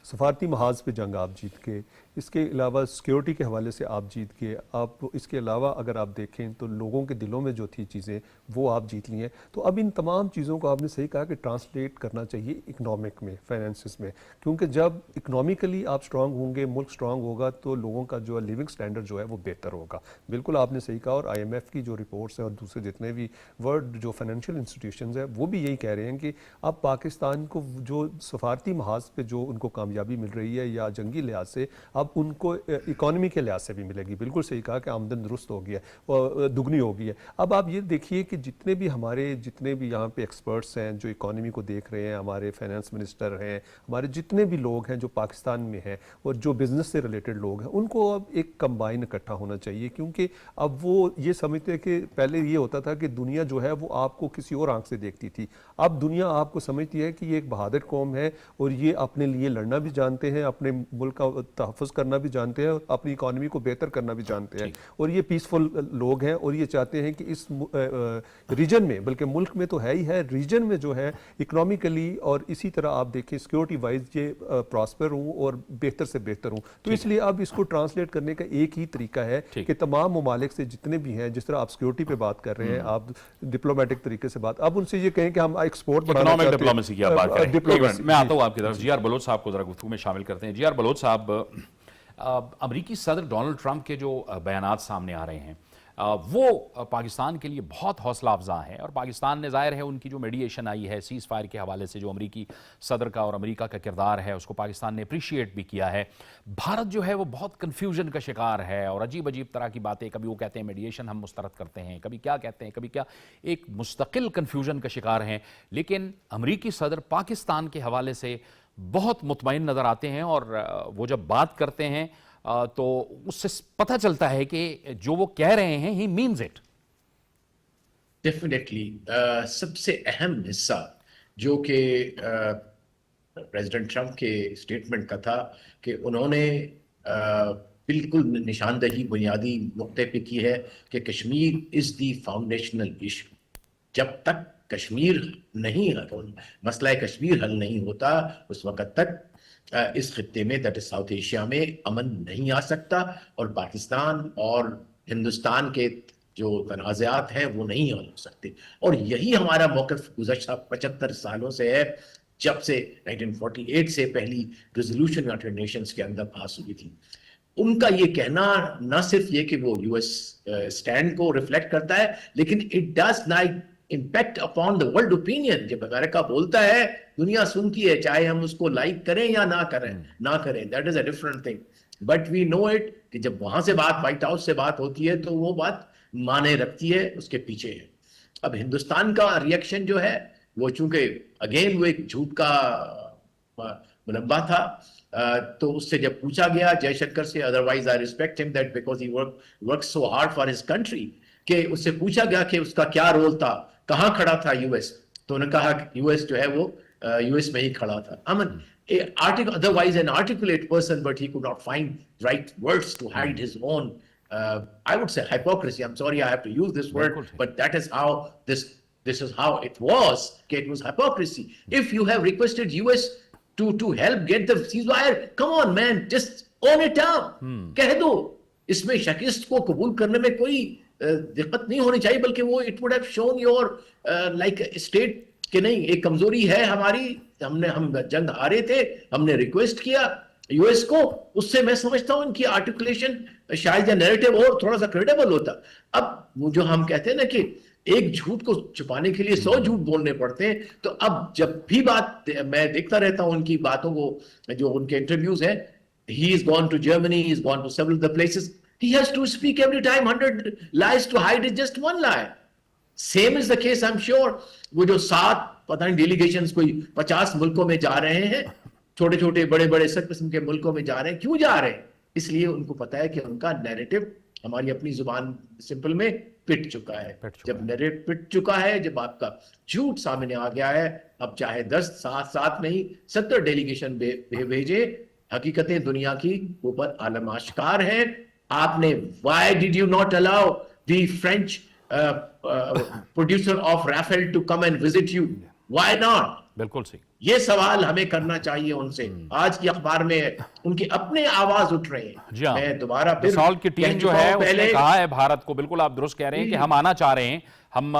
सफारती महाज पे जंग आप जीत के, इसके अलावा सिक्योरिटी के हवाले से आप जीत के, आप इसके अलावा अगर आप देखें तो लोगों के दिलों में जो थी चीज़ें वो आप जीत ली हैं। तो अब इन तमाम चीज़ों को आपने सही कहा कि ट्रांसलेट करना चाहिए इकनॉमिक में, फाइनेंसिस में, क्योंकि जब इकनॉमिकली आप स्ट्रांग होंगे, मुल्क स्ट्रांग होगा, तो लोगों का जो लिविंग स्टैंडर्ड जो है वो बेहतर होगा। बिल्कुल आपने सही कहा, और IMF की जो रिपोर्ट्स हैं और दूसरे जितने भी वर्ल्ड जो फाइनेंशियल इंस्टीट्यूशंस हैं वो भी यही कह रहे हैं कि अब पाकिस्तान को जो सफारती महाज पे जो उनको कामयाबी کامیابی مل رہی ہے یا جنگی لحاظ سے، اب ان کو اکانومی کے لحاظ سے بھی ملے گی. بالکل صحیح کہا کہ آمدن درست ہو گیا ہے، دگنی ہو گئی ہے. اب آپ یہ دیکھیے کہ جتنے بھی یہاں پہ ایکسپرٹس ہیں جو اکانومی کو دیکھ رہے ہیں، ہمارے فائنانس منسٹر ہیں، ہمارے جتنے بھی لوگ ہیں جو پاکستان میں ہیں اور جو بزنس سے ریلیٹڈ لوگ ہیں، ان کو اب ایک کمبائن اکٹھا ہونا چاہیے. کیونکہ اب وہ یہ سمجھتے ہیں کہ پہلے یہ ہوتا تھا کہ دنیا جو ہے وہ آپ کو کسی اور آنکھ سے دیکھتی تھی، اب دنیا آپ کو سمجھتی ہے کہ یہ ایک بہادر قوم ہے اور یہ اپنے لیے لڑنا بھی جانتے ہیں، اپنے ملک کا تحفظ کرنا بھی جانتے ہیں، اپنی اکانومی کو بہتر کرنا بھی جانتے ہیں، اور یہ پیسفل لوگ ہیں اور یہ چاہتے ہیں کہ اس ریجن میں، بلکہ ملک میں تو ہے ہی ہے، ریجن میں جو ہے اکنامیکلی اور اسی طرح آپ دیکھیں سیکیورٹی وائز یہ پراسپر ہوں اور بہتر سے بہتر ہوں. تو اس لیے اب اس کو ٹرانسلیٹ کرنے کا ایک ہی طریقہ ہے کہ تمام ممالک سے جتنے بھی ہیں، جس طرح آپ سیکیورٹی پہ بات کر رہے ہیں، آپ ڈپلومیٹک طریقے سے بات، اب ان سے یہ کہیں کہ ہم ایکسپورٹ بڑھانا چاہتے ہیں. ڈپلومیسی کی آپ بات کریں. میں آتا ہوں آپ کی طرف. جی آر بلوچ صاحب کو ذرا گفتگو میں شامل کرتے ہیں. جی آر بلوچ صاحب، امریکی صدر ڈونلڈ ٹرمپ کے جو بیانات سامنے آ رہے ہیں وہ پاکستان کے لیے بہت حوصلہ افزا ہے، اور پاکستان نے ظاہر ہے ان کی جو میڈیشن آئی ہے سیز فائر کے حوالے سے، جو امریکی صدر کا اور امریکہ کا کردار ہے، اس کو پاکستان نے اپریشیٹ بھی کیا ہے. بھارت جو ہے وہ بہت کنفیوژن کا شکار ہے اور عجیب عجیب طرح کی باتیں، کبھی وہ کہتے ہیں میڈیشن ہم مسترد کرتے ہیں، کبھی کیا کہتے ہیں، کبھی کیا، ایک مستقل کنفیوژن کا شکار ہیں. لیکن امریکی صدر پاکستان کے حوالے سے بہت مطمئن نظر آتے ہیں، اور وہ جب بات کرتے ہیں تو اس سے پتہ چلتا ہے کہ جو وہ کہہ رہے ہیں ہی مینز اٹ. ڈیفینیٹلی سب سے اہم حصہ جو کہ پریزیڈنٹ ٹرمپ کے اسٹیٹمنٹ کا تھا کہ انہوں نے بالکل نشاندہی بنیادی نقطے پہ کی ہے کہ کشمیر از دی فاؤنڈیشنل ایشو. جب تک کشمیر نہیں، مسئلہ کشمیر حل نہیں ہوتا، اس وقت تک اس خطے میں، دیٹ از ساؤتھ ایشیا میں، امن نہیں آ سکتا، اور پاکستان اور ہندوستان کے جو تنازعات ہیں وہ نہیں حل ہو سکتے. اور یہی ہمارا موقف گزشتہ 75 سالوں سے ہے، جب سے 1948 سے پہلی ریزولوشن یونائیٹڈ نیشنز کے اندر پاس ہوئی تھی. ان کا یہ کہنا نہ صرف یہ کہ وہ یو ایس اسٹینڈ کو ریفلیکٹ کرتا ہے، لیکن it does not impact upon the world opinion. جب امریکہ بولتا ہے دنیا سنتی ہے، چاہے ہم اس کو لائک کریں یا نہ کریں، that is a different thing. But we know it کہ جب وہاں سے بات، وائٹ ہاؤس سے بات ہوتی ہے تو وہ بات مانے رکھتی ہے، اس کے پیچھے ہے. اب ہندوستان کا ریئیکشن جو ہے وہ چونکہ اگین وہ ایک جھوٹ کا منبع تھا، تو اس سے جب پوچھا گیا جے شنکر سے، ادروائز آئی ریسپیکٹ ہم that because he work so hard for his country, کہ اس سے پوچھا گیا کہ اس کا کیا رول تھا، کہاں کھڑا تھا یو ایس، تو انہوں نے کہا کہ یو ایس جو ہے وہ یو ایس میں ہی کھڑا تھا. امن otherwise an articulate person, but he could not find right words to hide his own I would say hypocrisy. I'm sorry I have to use this word, but that is how this is how it was. Okay, it was hypocrisy. If you have requested US to help get the ceasefire, come on man, just own it up. کہہ دو. اس میں شکست کو قبول کرنے میں کوئی دقت نہیں ہونی چاہیے، بلکہ وہ it would have shown your like state کہ نہیں، ایک کمزوری ہے ہماری، ہم جنگ ہارے تھے، ہم نے ریکویسٹ کیا یو ایس کو. اس سے میں سمجھتا ہوں ان کی آرٹیکولیشن شاید یا نیریٹو اور تھوڑا سا کریڈیبل ہوتا. اب وہ جو ہم کہتے ہیں نا کہ ایک جھوٹ کو چھپانے کے لیے 100 جھوٹ بولنے پڑتے ہیں، تو اب جب بھی بات میں دیکھتا رہتا ہوں ان کی باتوں کو، جو ان کے انٹرویوز ہیں، he is gone to Germany, he is gone to several other places, he has to speak every time 100 lies to hide is just one lie. Same is the case, I'm sure. وہ جو 7 پتہ نہیں delegations کوئی 50 ملکوں میں جا رہے ہیں، چھوٹے چھوٹے بڑے بڑے سب قسم کے ملکوں میں جا رہے ہیں. کیوں جا رہے ہیں؟ اس لیے ان کو پتا ہے کہ ان کا نیریٹو ہماری اپنی زبان سمپل میں پٹ چکا ہے. جب نیریٹو پٹ چکا ہے، جب آپ کا جھوٹ سامنے آ گیا ہے، اب چاہے 10 7 نہیں 70 ڈیلیگیشن بھیجے، حقیقتیں دنیا کی اوپر عالم آشکار ہیں. آپ نے why did you not allow the French producer of Rafale to come and visit you? Why not? بالکل صحیح. یہ سوال ہمیں کرنا چاہیے ان سے. آج کی اخبار میں ان کی اپنے آواز اٹھ رہے ہیں. میں دوبارہ پھر سال کی ٹیم جو ہے اس نے کہا ہے بھارت کو، بالکل آپ درست کہہ رہے ہیں کہ ہم آنا چاہ رہے ہیں، ہم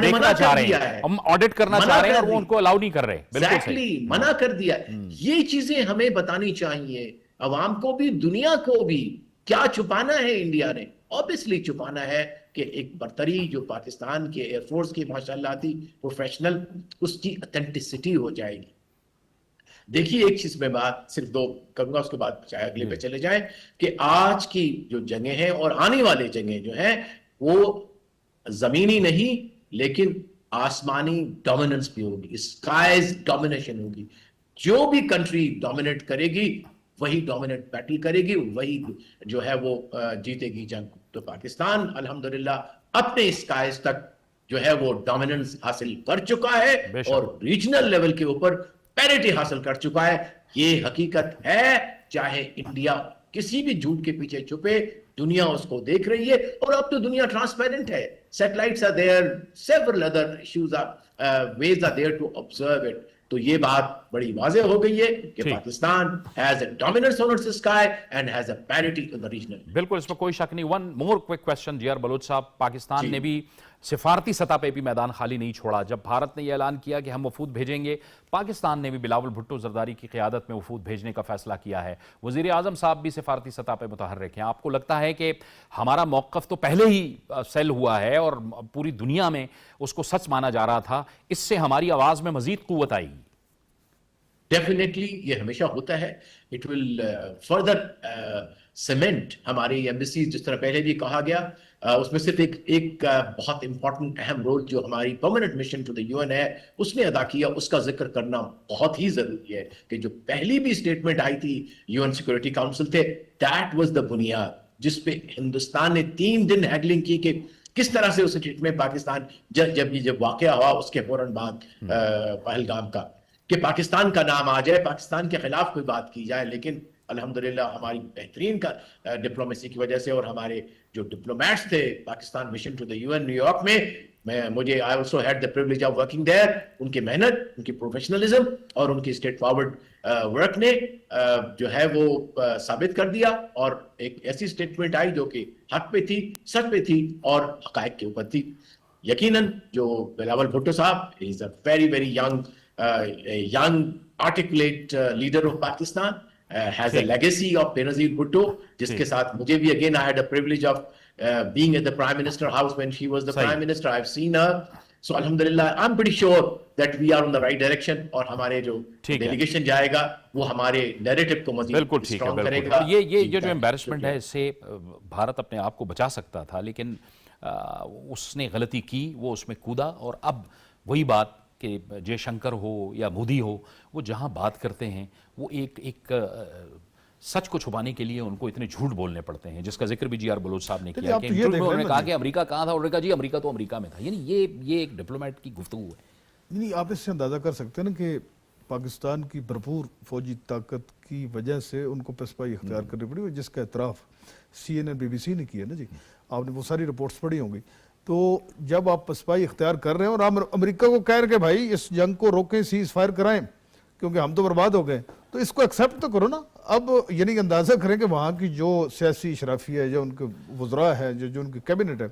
دیکھنا چاہ رہے ہیں، ہم آڈٹ کرنا چاہ رہے ہیں، اور وہ ان کو الاؤ نہیں کر رہے. بالکل صحیح، منع کر دیا. یہ چیزیں ہمیں بتانی چاہیے عوام کو بھی، دنیا کو بھی. کیا چھپانا ہے انڈیا نے؟ obviously چھپانا ہے کہ ایک برتری جو پاکستان کے ایئر فورس کی ماشاءاللہ تھی پروفیشنل، اس کی اتھینٹسٹی ہو جائے گی. देखिए एक चीज मैं बात सिर्फ दो करूंगा, उसके बाद चाहे अगले पे चले जाएं, कि आज की जो जंगें हैं और आने वाले जंगें जो हैं वो जमीनी नहीं लेकिन आसमानी डोमिनेंस भी होगी, स्काइज डोमिनेशन होगी। जो भी कंट्री डोमिनेट करेगी वही डोमिनेट बैटल करेगी, वही जो है वो जीतेगी जंग। तो पाकिस्तान अल्हम्दुलिल्लाह अपने स्काइज तक जो है वो डोमिनेंस हासिल कर चुका है और रीजनल लेवल के ऊपर पैरिटी हासिल कर चुका है। ये हकीकत है, चाहे इंडिया किसी भी झूठ के पीछे छुपे, दुनिया उसको देख रही है और अब तो दुनिया ट्रांसपेरेंट है। Satellites are there, several other issues are ways are there to observe it. तो ये बात बड़ी वाज़ेह हो गई है कि Pakistan has a dominance over the sky and has a parity in the regional. बिल्कुल, इसमें कोई शक नहीं। One more quick question Ziyar Baloch साहब, पाकिस्तान ने भी सिफारती सतह पे भी मैदान खाली नहीं छोड़ा। जब भारत ने यह ऐलान किया कि हम वफूद भेजेंगे, पाकिस्तान ने भी बिलावल भुट्टो जरदारी की क़ियादत में वफूद भेजने का फैसला किया है। वज़ीर आज़म साहब भी सिफारती सतह पे मुतहर्रिक हैं। आपको लगता है कि हमारा मौक़िफ़ तो पहले ही सेल हुआ है और पूरी दुनिया में उसको सच माना जा रहा था, इससे हमारी आवाज़ में मज़ीद क़ुव्वत आएगी? डेफिनेटली ये हमेशा होता है। इट विल फर्दर सीमेंट हमारी एम्बेसी, जिस तरह पहले भी कहा गया, उसमें सिर्फ एक बहुत इंपॉर्टेंट अहम रोल जो हमारी permanent mission to the UN है उसने अदा किया, उसका जिक्र करना बहुत ही जरूरी है कि जो पहली भी स्टेटमेंट आई थी यूएन सिक्योरिटी काउंसिल थे, दैट वाज द बुनियाद जिस पे हिंदुस्तान ने 3 दिन हैगलिंग की कि किस तरह से उस स्टेटमेंट में पाकिस्तान जब वाकया हुआ उसके फौरन बाद पहलगाम का, कि पाकिस्तान का नाम आ जाए, पाकिस्तान के खिलाफ कोई बात की जाए। लेकिन अल्हम्दुलिल्लाह हमारी बेहतरीन का डिप्लोमेसी की वजह से और हमारे जो डिप्लोमेट्स थे Pakistan mission to the UN New York में, मुझे I also had the privilege of working there, उनकी मेहनत, उनकी प्रोफेशनलिज्म और उनकी स्ट्रेट फॉरवर्ड वर्क ने जो है वो साबित कर दिया और एक ऐसी स्टेटमेंट आई जो कि हक पे थी, सच पे थी और हकायक के ऊपर थी। यकीनन जो बिलावल भुट्टो साहब, he is a very young articulate leader of Pakistan, has a legacy of Benazir Bhutto, जिसके साथ मुझे भी again I had a privilege of being at the Prime Minister house when she was the Prime Minister. I've seen her, so Alhamdulillah I'm pretty sure that we are on the right direction और हमारे जो delegation जाएगा वो हमारे narrative को मज़ीद strong करेगा। ये जो embarrassment है, इससे भारत अपने आप को बचा सकता था, लेकिन उसने गलती की, वो उसमें कूदा और अब वही बात कि जयशंकर हो या मोदी हो, वो जहां बात करते हैं वो एक सच को छुपाने के लिए उनको इतने झूठ बोलने पड़ते हैं, जिसका जिक्र भी जी.आर. बलोच साहब ने किया कि उन्होंने कहा कि अमेरिका कहाँ था, उन्होंने कहा जी अमेरिका तो अमेरिका में था। यानी ये एक डिप्लोमेट की गुफ्तगू है। नहीं, आप इससे अंदाज़ा कर सकते हैं ना कि पाकिस्तान की भरपूर फौजी ताकत की वजह से उनको पेशवाई इख्तियार करनी पड़ी, जिसका एतराफ़ CNN BBC ने किया ना जी। आपने वो सारी रिपोर्ट्स पढ़ी होंगी। तो जब आप पसपाई इख्तियार कर रहे हैं और आप अमेरिका को कह रहे हैं कि भाई इस जंग को रोकें, सीज फायर कराएं क्योंकि हम तो बर्बाद हो गए, तो इसको एक्सेप्ट तो करो ना। अब यानी कि अंदाज़ा करें कि वहाँ की जो सियासी इशराफिया है, जो उनके वज़रा है, जो उनकी कैबिनेट है,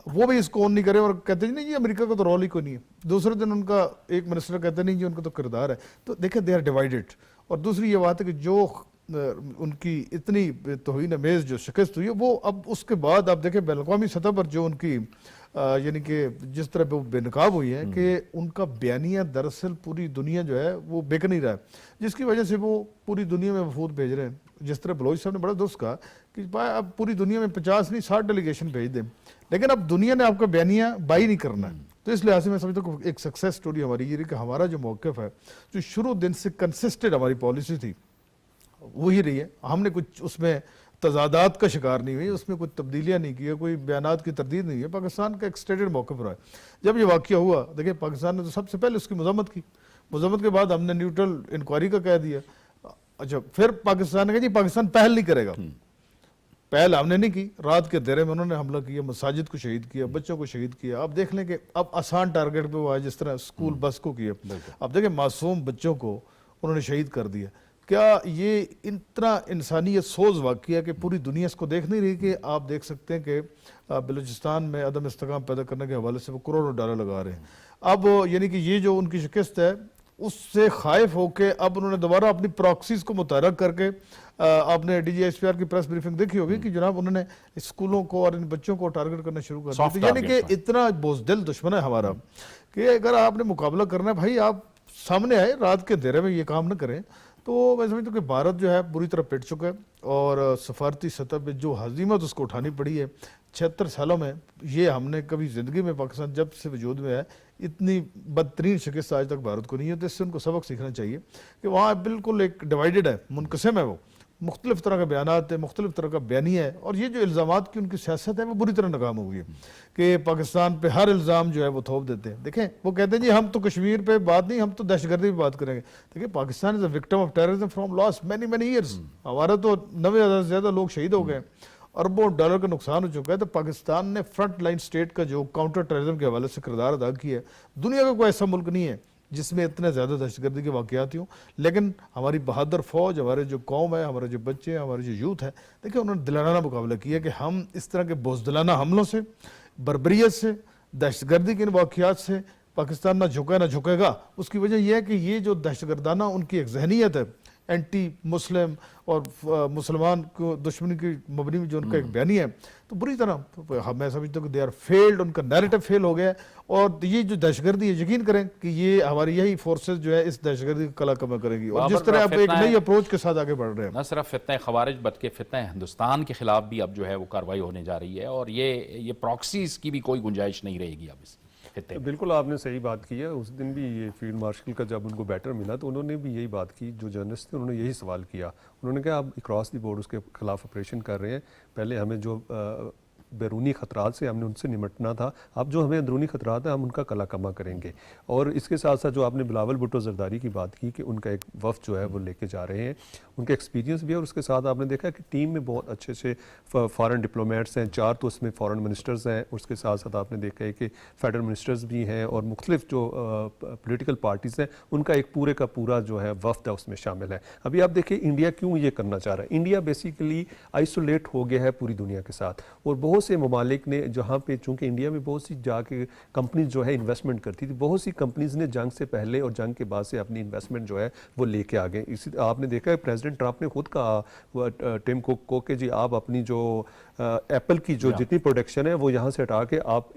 वो भी इसको ऑन नहीं करे और कहते हैं नहीं जी अमेरिका का तो रोल ही कोई नहीं है। दूसरे दिन उनका एक मिनिस्टर कहते नहीं जी उनका तो किरदार है। तो देखें, दे आर डिवाइडेड। और दूसरी ये बात है कि जो उनकी इतनी तौहीन अमेज़ जो शिकस्त हुई है, वो अब उसके बाद आप देखें बैनुल-अक़वामी सतह पर जो उनकी यानी कि जिस तरह वो बेनकाब हुई है कि उनका बयानिया दरअसल पूरी दुनिया जो है वो बिक नहीं रहा है, जिसकी वजह से वो पूरी दुनिया में वफूद भेज रहे हैं। जिस तरह बलोच साहब ने बड़ा दुरुस्त कहा कि भाई अब पूरी दुनिया में 50 नहीं 60 डेलीगेशन भेज दें, लेकिन अब दुनिया ने आपका बयानिया बाई नहीं करना है। तो इस लिहाज से मैं समझता हूँ एक सक्सेस स्टोरी हमारी ये रही कि हमारा जो मौक़िफ़ है, जो शुरू दिन से कंसिस्टेंट हमारी पॉलिसी थी, वही रही है। हमने कुछ उसमें तजादात का शिकार नहीं हुई, उसमें कुछ तब्दीलियाँ नहीं की, कोई बयानात की तरदीद नहीं है। पाकिस्तान का एक स्टेटेड मौक़िफ़ रहा है। जब ये वाक़या हुआ, देखिए पाकिस्तान ने तो सबसे पहले उसकी मज़म्मत की, मज़म्मत के बाद हमने न्यूट्रल इंक्वायरी का कह दिया। अच्छा, फिर पाकिस्तान ने कहा जी पाकिस्तान पहल नहीं करेगा। पहल हमने नहीं की, रात के अंधेरे में उन्होंने हमला किया, मसाजिद को शहीद किया, बच्चों को शहीद किया। अब देख लें कि अब आसान टारगेट पे वो आए, जिस तरह स्कूल बस को किया। अब देखें मासूम बच्चों को उन्होंने शहीद कर दिया। क्या ये इतना इंसानियत सोज वाक़या कि पूरी दुनिया इसको देख नहीं रही? कि आप देख सकते हैं कि बलूचिस्तान में अदम इस्तेकाम पैदा करने के हवाले से वो करोड़ों डॉलर लगा रहे हैं। अब यानी कि ये जो उनकी शिकस्त है उससे खाइफ होके अब उन्होंने दोबारा अपनी प्रॉक्सीज को मुतहर्रिक करके, आपने DGSPR की प्रेस ब्रीफिंग देखी होगी कि जनाब उन्होंने स्कूलों को और इन बच्चों को टारगेट करना शुरू कर दिया। यानी कि इतना बोझदिल दुश्मन है हमारा कि अगर आपने मुकाबला करना है भाई, आप सामने आए, रात के अंधेरे में ये काम न करें। तो मैं समझता हूँ कि भारत जो है बुरी तरह पिट चुका है और सफारती सतह पे जो हजीमत उसको उठानी पड़ी है 76 सालों में, ये हमने कभी ज़िंदगी में पाकिस्तान जब से वजूद में है इतनी बदतरीन शिकस्त आज तक भारत को नहीं है। तो इससे उनको सबक सीखना चाहिए कि वहाँ बिल्कुल एक डिवाइडेड है, मुनकसम है, वो मुख्तलिफ तरह के बयानात है, मुख्तलिफ तरह का बयानी है। और ये जो इल्ज़ामात की उनकी सियासत है वो बुरी तरह नाकाम हो गई है कि पाकिस्तान पे हर इल्ज़ाम जो है वो थोप देते हैं। देखें, वो कहते हैं जी हम तो कश्मीर पे बात नहीं, हम तो दहशतगर्दी पे बात करेंगे। देखिए, Pakistan is a victim of terrorism from last many many years. हमारा तो 90,000 से ज़्यादा लोग शहीद हो गए, अरबों डॉलर का नुकसान हो चुका है। तो पाकिस्तान ने फ्रंट लाइन स्टेट का जो काउंटर टेररिज्म के हवाले से किरदार अदा किया है, दुनिया का कोई ऐसा मुल्क नहीं है जिसमें इतने ज़्यादा दहशतगर्दी के वाक़यात हों। लेकिन हमारी बहादुर फ़ौज, हमारे जो कौम है, हमारे जो बच्चे हैं, हमारे जो यूथ है, देखिए उन्होंने दिलाना मुकाबला किया कि हम इस तरह के बुज़दिलाना हमलों से, बर्बरियत से, दहशतगर्दी के इन वाक़यात से पाकिस्तान ना झुका ना झुकेगा। उसकी वजह यह है कि ये जो दहशतगर्दाना उनकी एक जहनीत है, एंटी मुस्लिम और मुसलमान को दुश्मनी की मबनी में जो उनका एक बयानी है, तो बुरी तरह मैं समझता हूँ कि दे आर फेल्ड, उनका नैरेटिव फेल हो गया है। और ये जो दहशतगर्दी है, यकीन करें कि ये हमारी यही फोर्सेस जो है इस दहशतगर्दी का कला कमा करेगी। और जिस तरह आप एक नई अप्रोच के साथ आगे बढ़ रहे हैं, न सिर्फ फितने खवारिज बल्कि फितने हिंदुस्तान के खिलाफ भी अब जो है वो कार्रवाई होने जा रही है, और ये प्रॉक्सीज की भी कोई गुंजाइश नहीं रहेगी अब इस खित्ते में। बिल्कुल आपने सही बात की है। उस दिन भी ये फील्ड मार्शल का जब उनको बैटर मिला तो उन्होंने भी यही बात की, जो जर्नलिस्ट थे उन्होंने यही सवाल किया। उन्होंने कहा आप क्रॉस द बोर्ड उसके खिलाफ ऑपरेशन कर रहे हैं, पहले हमें जो बैरूनी ख़तरात से हमने उनसे निमटना था, अब जो हमें अंदरूनी ख़तरात हैं हम उनका कला कमा करेंगे। और इसके साथ साथ जो आपने बिलावल भुट्टो जरदारी की बात की कि उनका एक वफ़द जो है वो लेके जा रहे हैं, उनके एक्सपीरियंस भी है। और उसके साथ आपने देखा कि टीम में बहुत अच्छे से फ़ॉरेन डिप्लोमेट्स हैं, 4 तो उसमें फ़ॉरेन मिनिस्टर्स हैं। उसके साथ साथ आपने देखा है कि फेडरल मिनिस्टर्स भी हैं और मुख्तलिफ जो पोलिटिकल पार्टीज़ हैं उनका एक पूरे का पूरा जो है वफ़द है उसमें शामिल है। अभी आप देखिए इंडिया क्यों ये करना चाह रहा है। इंडिया बेसिकली आइसोलेट हो गया है पूरी दुनिया के साथ, और बहुत से ममालिक ने जहाँ पे, चूँकि इंडिया में बहुत सी जाके कंपनीज जो है इन्वेस्टमेंट करती थी, बहुत सी कंपनीज ने जंग से पहले और जंग के बाद से अपनी इन्वेस्टमेंट जो है वो लेके आ गए। इसी आपने देखा है प्रेसिडेंट ट्रंप ने खुद कहा टिम कुक को कि जी आप अपनी जो एप्पल की जो जितनी प्रोडक्शन है वो यहाँ से हटा के आप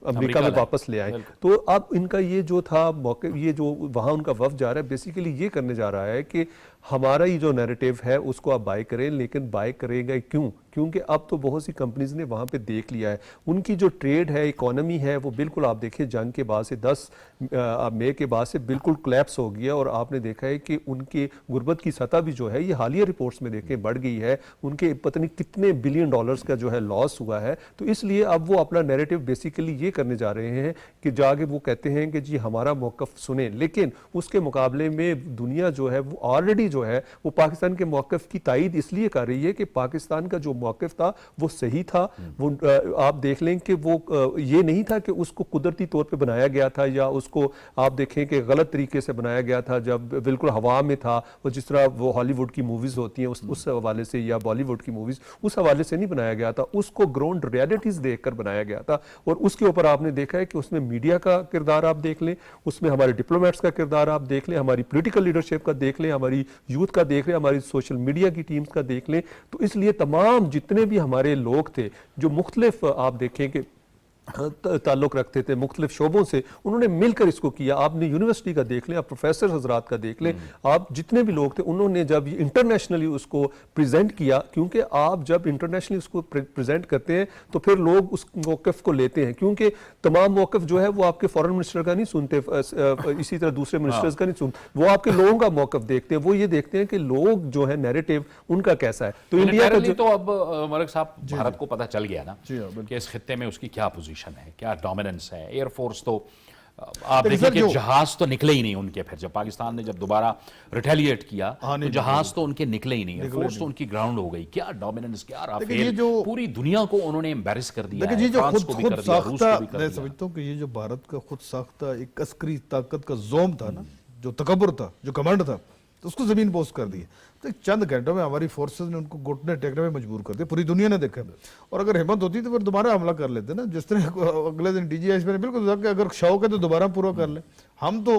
अमेरिका में वापस ले आए। तो अब इनका ये जो था मौके, ये जो वहाँ उनका वफ़द जा रहा है बेसिकली ये करने जा रहा है कि हमारा ही जो नैरेटिव है उसको आप बाय करें, लेकिन बाय करेगा क्यों? क्योंकि अब तो बहुत सी कंपनीज ने वहाँ पे देख लिया है, उनकी जो ट्रेड है, इकोनॉमी है, वो बिल्कुल आप देखिए जंग के बाद से 10 मई के बाद से बिल्कुल कोलैप्स हो गया। और आपने देखा है कि उनके गुर्बत की सतह भी जो है ये हालिया रिपोर्ट्स में देखें बढ़ गई है, उनके पता नहीं कितने बिलियन डॉलर्स का जो है लॉस हुआ है। तो इसलिए अब वो अपना नैरेटिव बेसिकली ये करने जा रहे हैं कि जाके वो कहते हैं कि जी हमारा मौक़िफ़ सुने, लेकिन उसके मुकाबले में दुनिया जो है वो ऑलरेडी जो है वो पाकिस्तान के मौक़िफ़ की तायीद इसलिए कर रही है कि पाकिस्तान का जो मौक़िफ़ था वो सही था। वो आप देख लें कि वो ये नहीं था कि उसको कुदरती तौर पे बनाया गया था या उसको आप देखें कि गलत तरीके से बनाया गया था जब बिल्कुल हवा में था। और जिस तरह वो हॉलीवुड की मूवीज़ होती हैं उस हवाले से, या बॉलीवुड की मूवीज़ उस हवाले से नहीं बनाया गया था, उसको ग्राउंड रियलिटीज़ देखकर बनाया गया था। और उसके ऊपर आपने देखा है कि उसमें मीडिया का किरदार आप देख लें, उसमें हमारे डिप्लोमेट्स का किरदार आप देख लें, हमारी पॉलिटिकल लीडरशिप का देख लें, हमारी यूथ का देख लें, हमारी सोशल मीडिया की टीम्स का देख लें। तो इसलिए तमाम जितने भी हमारे लोग थे जो मुख्तलिफ आप देखें कि ताल्लुक़ रखते थे मुख्तलिफ शोबों से, उन्होंने मिलकर इसको किया। आपने यूनिवर्सिटी का देख लें, आप प्रोफेसर हजरात का देख लें, आप जितने भी लोग थे उन्होंने जब इंटरनेशनली उसको प्रेजेंट किया, क्योंकि आप जब इंटरनेशनली उसको प्रेजेंट करते हैं तो फिर लोग उस मौक़िफ़ को लेते हैं, क्योंकि तमाम मौक़िफ़ जो है वो आपके फॉरेन मिनिस्टर का नहीं सुनते, इसी तरह दूसरे मिनिस्टर्स का नहीं सुनते, वो आपके लोगों का मौक़िफ़ देखते हैं। वो ये देखते हैं कि लोग जो है नैरेटिव उनका कैसा है। तो इंडिया का तो अब मलिक साहब भारत को पता चल गया ना कि इस खित्ते में उसकी क्या पोजीशन है, क्या डोमिनेंस है। एयरफोर्स तो आप देखिए कि जहाज तो निकले ही नहीं उनके, फिर जब पाकिस्तान ने जब दोबारा रिटेलिएट किया तो जहाज तो उनके निकले ही नहीं, एयरफोर्स तो उनकी ग्राउंड हो गई। क्या डोमिनेंस, क्या राफेल, पूरी दुनिया को उन्होंने एम्बैरेस कर दिया है, फ्रांस को भी कर दिया, रूस को भी कर दिया। मैं समझता हूँ कि ये जो भारत का खुद साख्ता एक अस्करी ताकत का जोम था ना, जो तकब्बुर था, जो कमांड था, तो उसको जमीन पोस्ट कर दी। तो चंद घंटों में हमारी फोर्सेस ने उनको घुटने टेकने में मजबूर कर दिया, पूरी दुनिया ने देखा। और अगर हिम्मत होती तो फिर दोबारा हमला कर लेते ना, जिस तरह अगले दिन DGI ने बिल्कुल अगर शौक है तो दोबारा पूरा कर ले, हम तो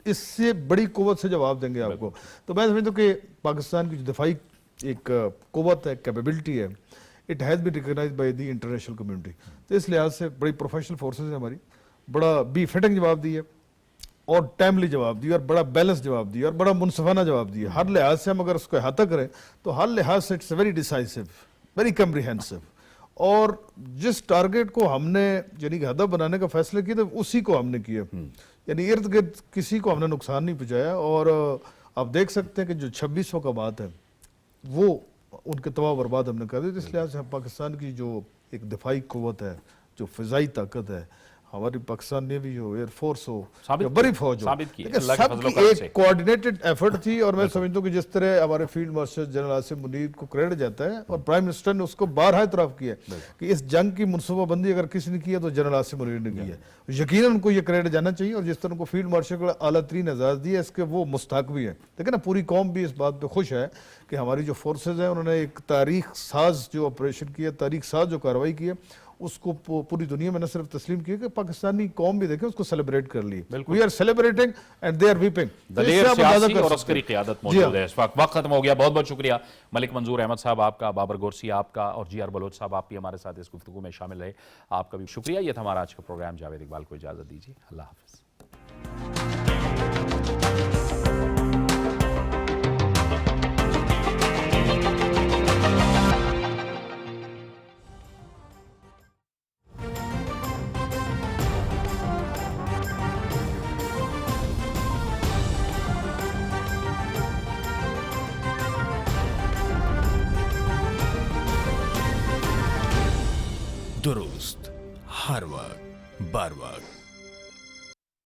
इससे बड़ी कुव्वत से जवाब देंगे आपको। तो मैं समझता हूँ कि पाकिस्तान की जो दिफाई एक कुव्वत है, कैपेबिलिटी है, it has been recognised by the international community. तो इस लिहाज से बड़ी प्रोफेशनल फोर्सेज है हमारी, बड़ा बी फिटिंग जवाब दी है। اور ٹائملی جواب دیا اور بڑا بیلنس جواب دیا اور بڑا منصفانہ جواب دیا. ہر لحاظ سے ہم اگر اس کو احاطہ کریں تو ہر لحاظ سے it's very decisive, very comprehensive. اور جس ٹارگیٹ کو ہم نے یعنی کہ ہدف بنانے کا فیصلہ کیا تھا اسی کو ہم نے کیا, یعنی ارد گرد کسی کو ہم نے نقصان نہیں پہنچایا. اور آپ دیکھ سکتے ہیں کہ جو 2600 کا بات ہے وہ ان کے تباہ برباد ہم نے کر دی. اس لحاظ سے پاکستان کی جو ایک دفاعی قوت ہے, جو فضائی طاقت ہے, ہماری پاکستان نیوی ہو, ایئر فورس ہو, یا بڑی فوج ہو, سب کی ایک کوآرڈینیٹڈ ایفرٹ تھی. اور میں سمجھتا ہوں کہ جس طرح ہمارے field marshal general Asif Munir کو کریڈٹ جاتا ہے اور پرائم منسٹر نے اس کو بارہا اعتراف کیا کہ اس جنگ کی منصوبہ بندی اگر کسی نے کیا تو جنرل آصف منیر نے کی ہے, یقیناً ان کو یہ کریڈٹ جانا چاہیے. اور جس طرح ان کو فیلڈ مارشل کو اعلیٰ ترین اعزاز دیا اس کے وہ مستحق بھی ہیں. لیکن نا پوری قوم بھی اس بات پہ خوش ہے کہ ہماری جو فورسز ہیں انہوں نے ایک تاریخ ساز جو آپریشن کیا, تاریخ ساز جو کارروائی کی ہے, اس کو پوری دنیا میں نہ صرف تسلیم کیا کہ پاکستانی قوم بھی دیکھیں اس کو سیلیبریٹ کر لی. We are celebrating and they are weeping. دلیر سیاسی اور عسکری قیادت موجود ہے اس وقت. وقت ختم ہو گیا. بہت بہت شکریہ ملک منظور احمد صاحب آپ کا, بابر گورسی آپ کا, اور جی آر بلوچ صاحب آپ بھی ہمارے ساتھ اس گفتگو میں شامل رہے. آپ کا بھی شکریہ. یہ تھا ہمارا آج کا پروگرام. جاوید اقبال کو اجازت دیجیے. اللہ حافظ. درست ہر وقت بر وقت.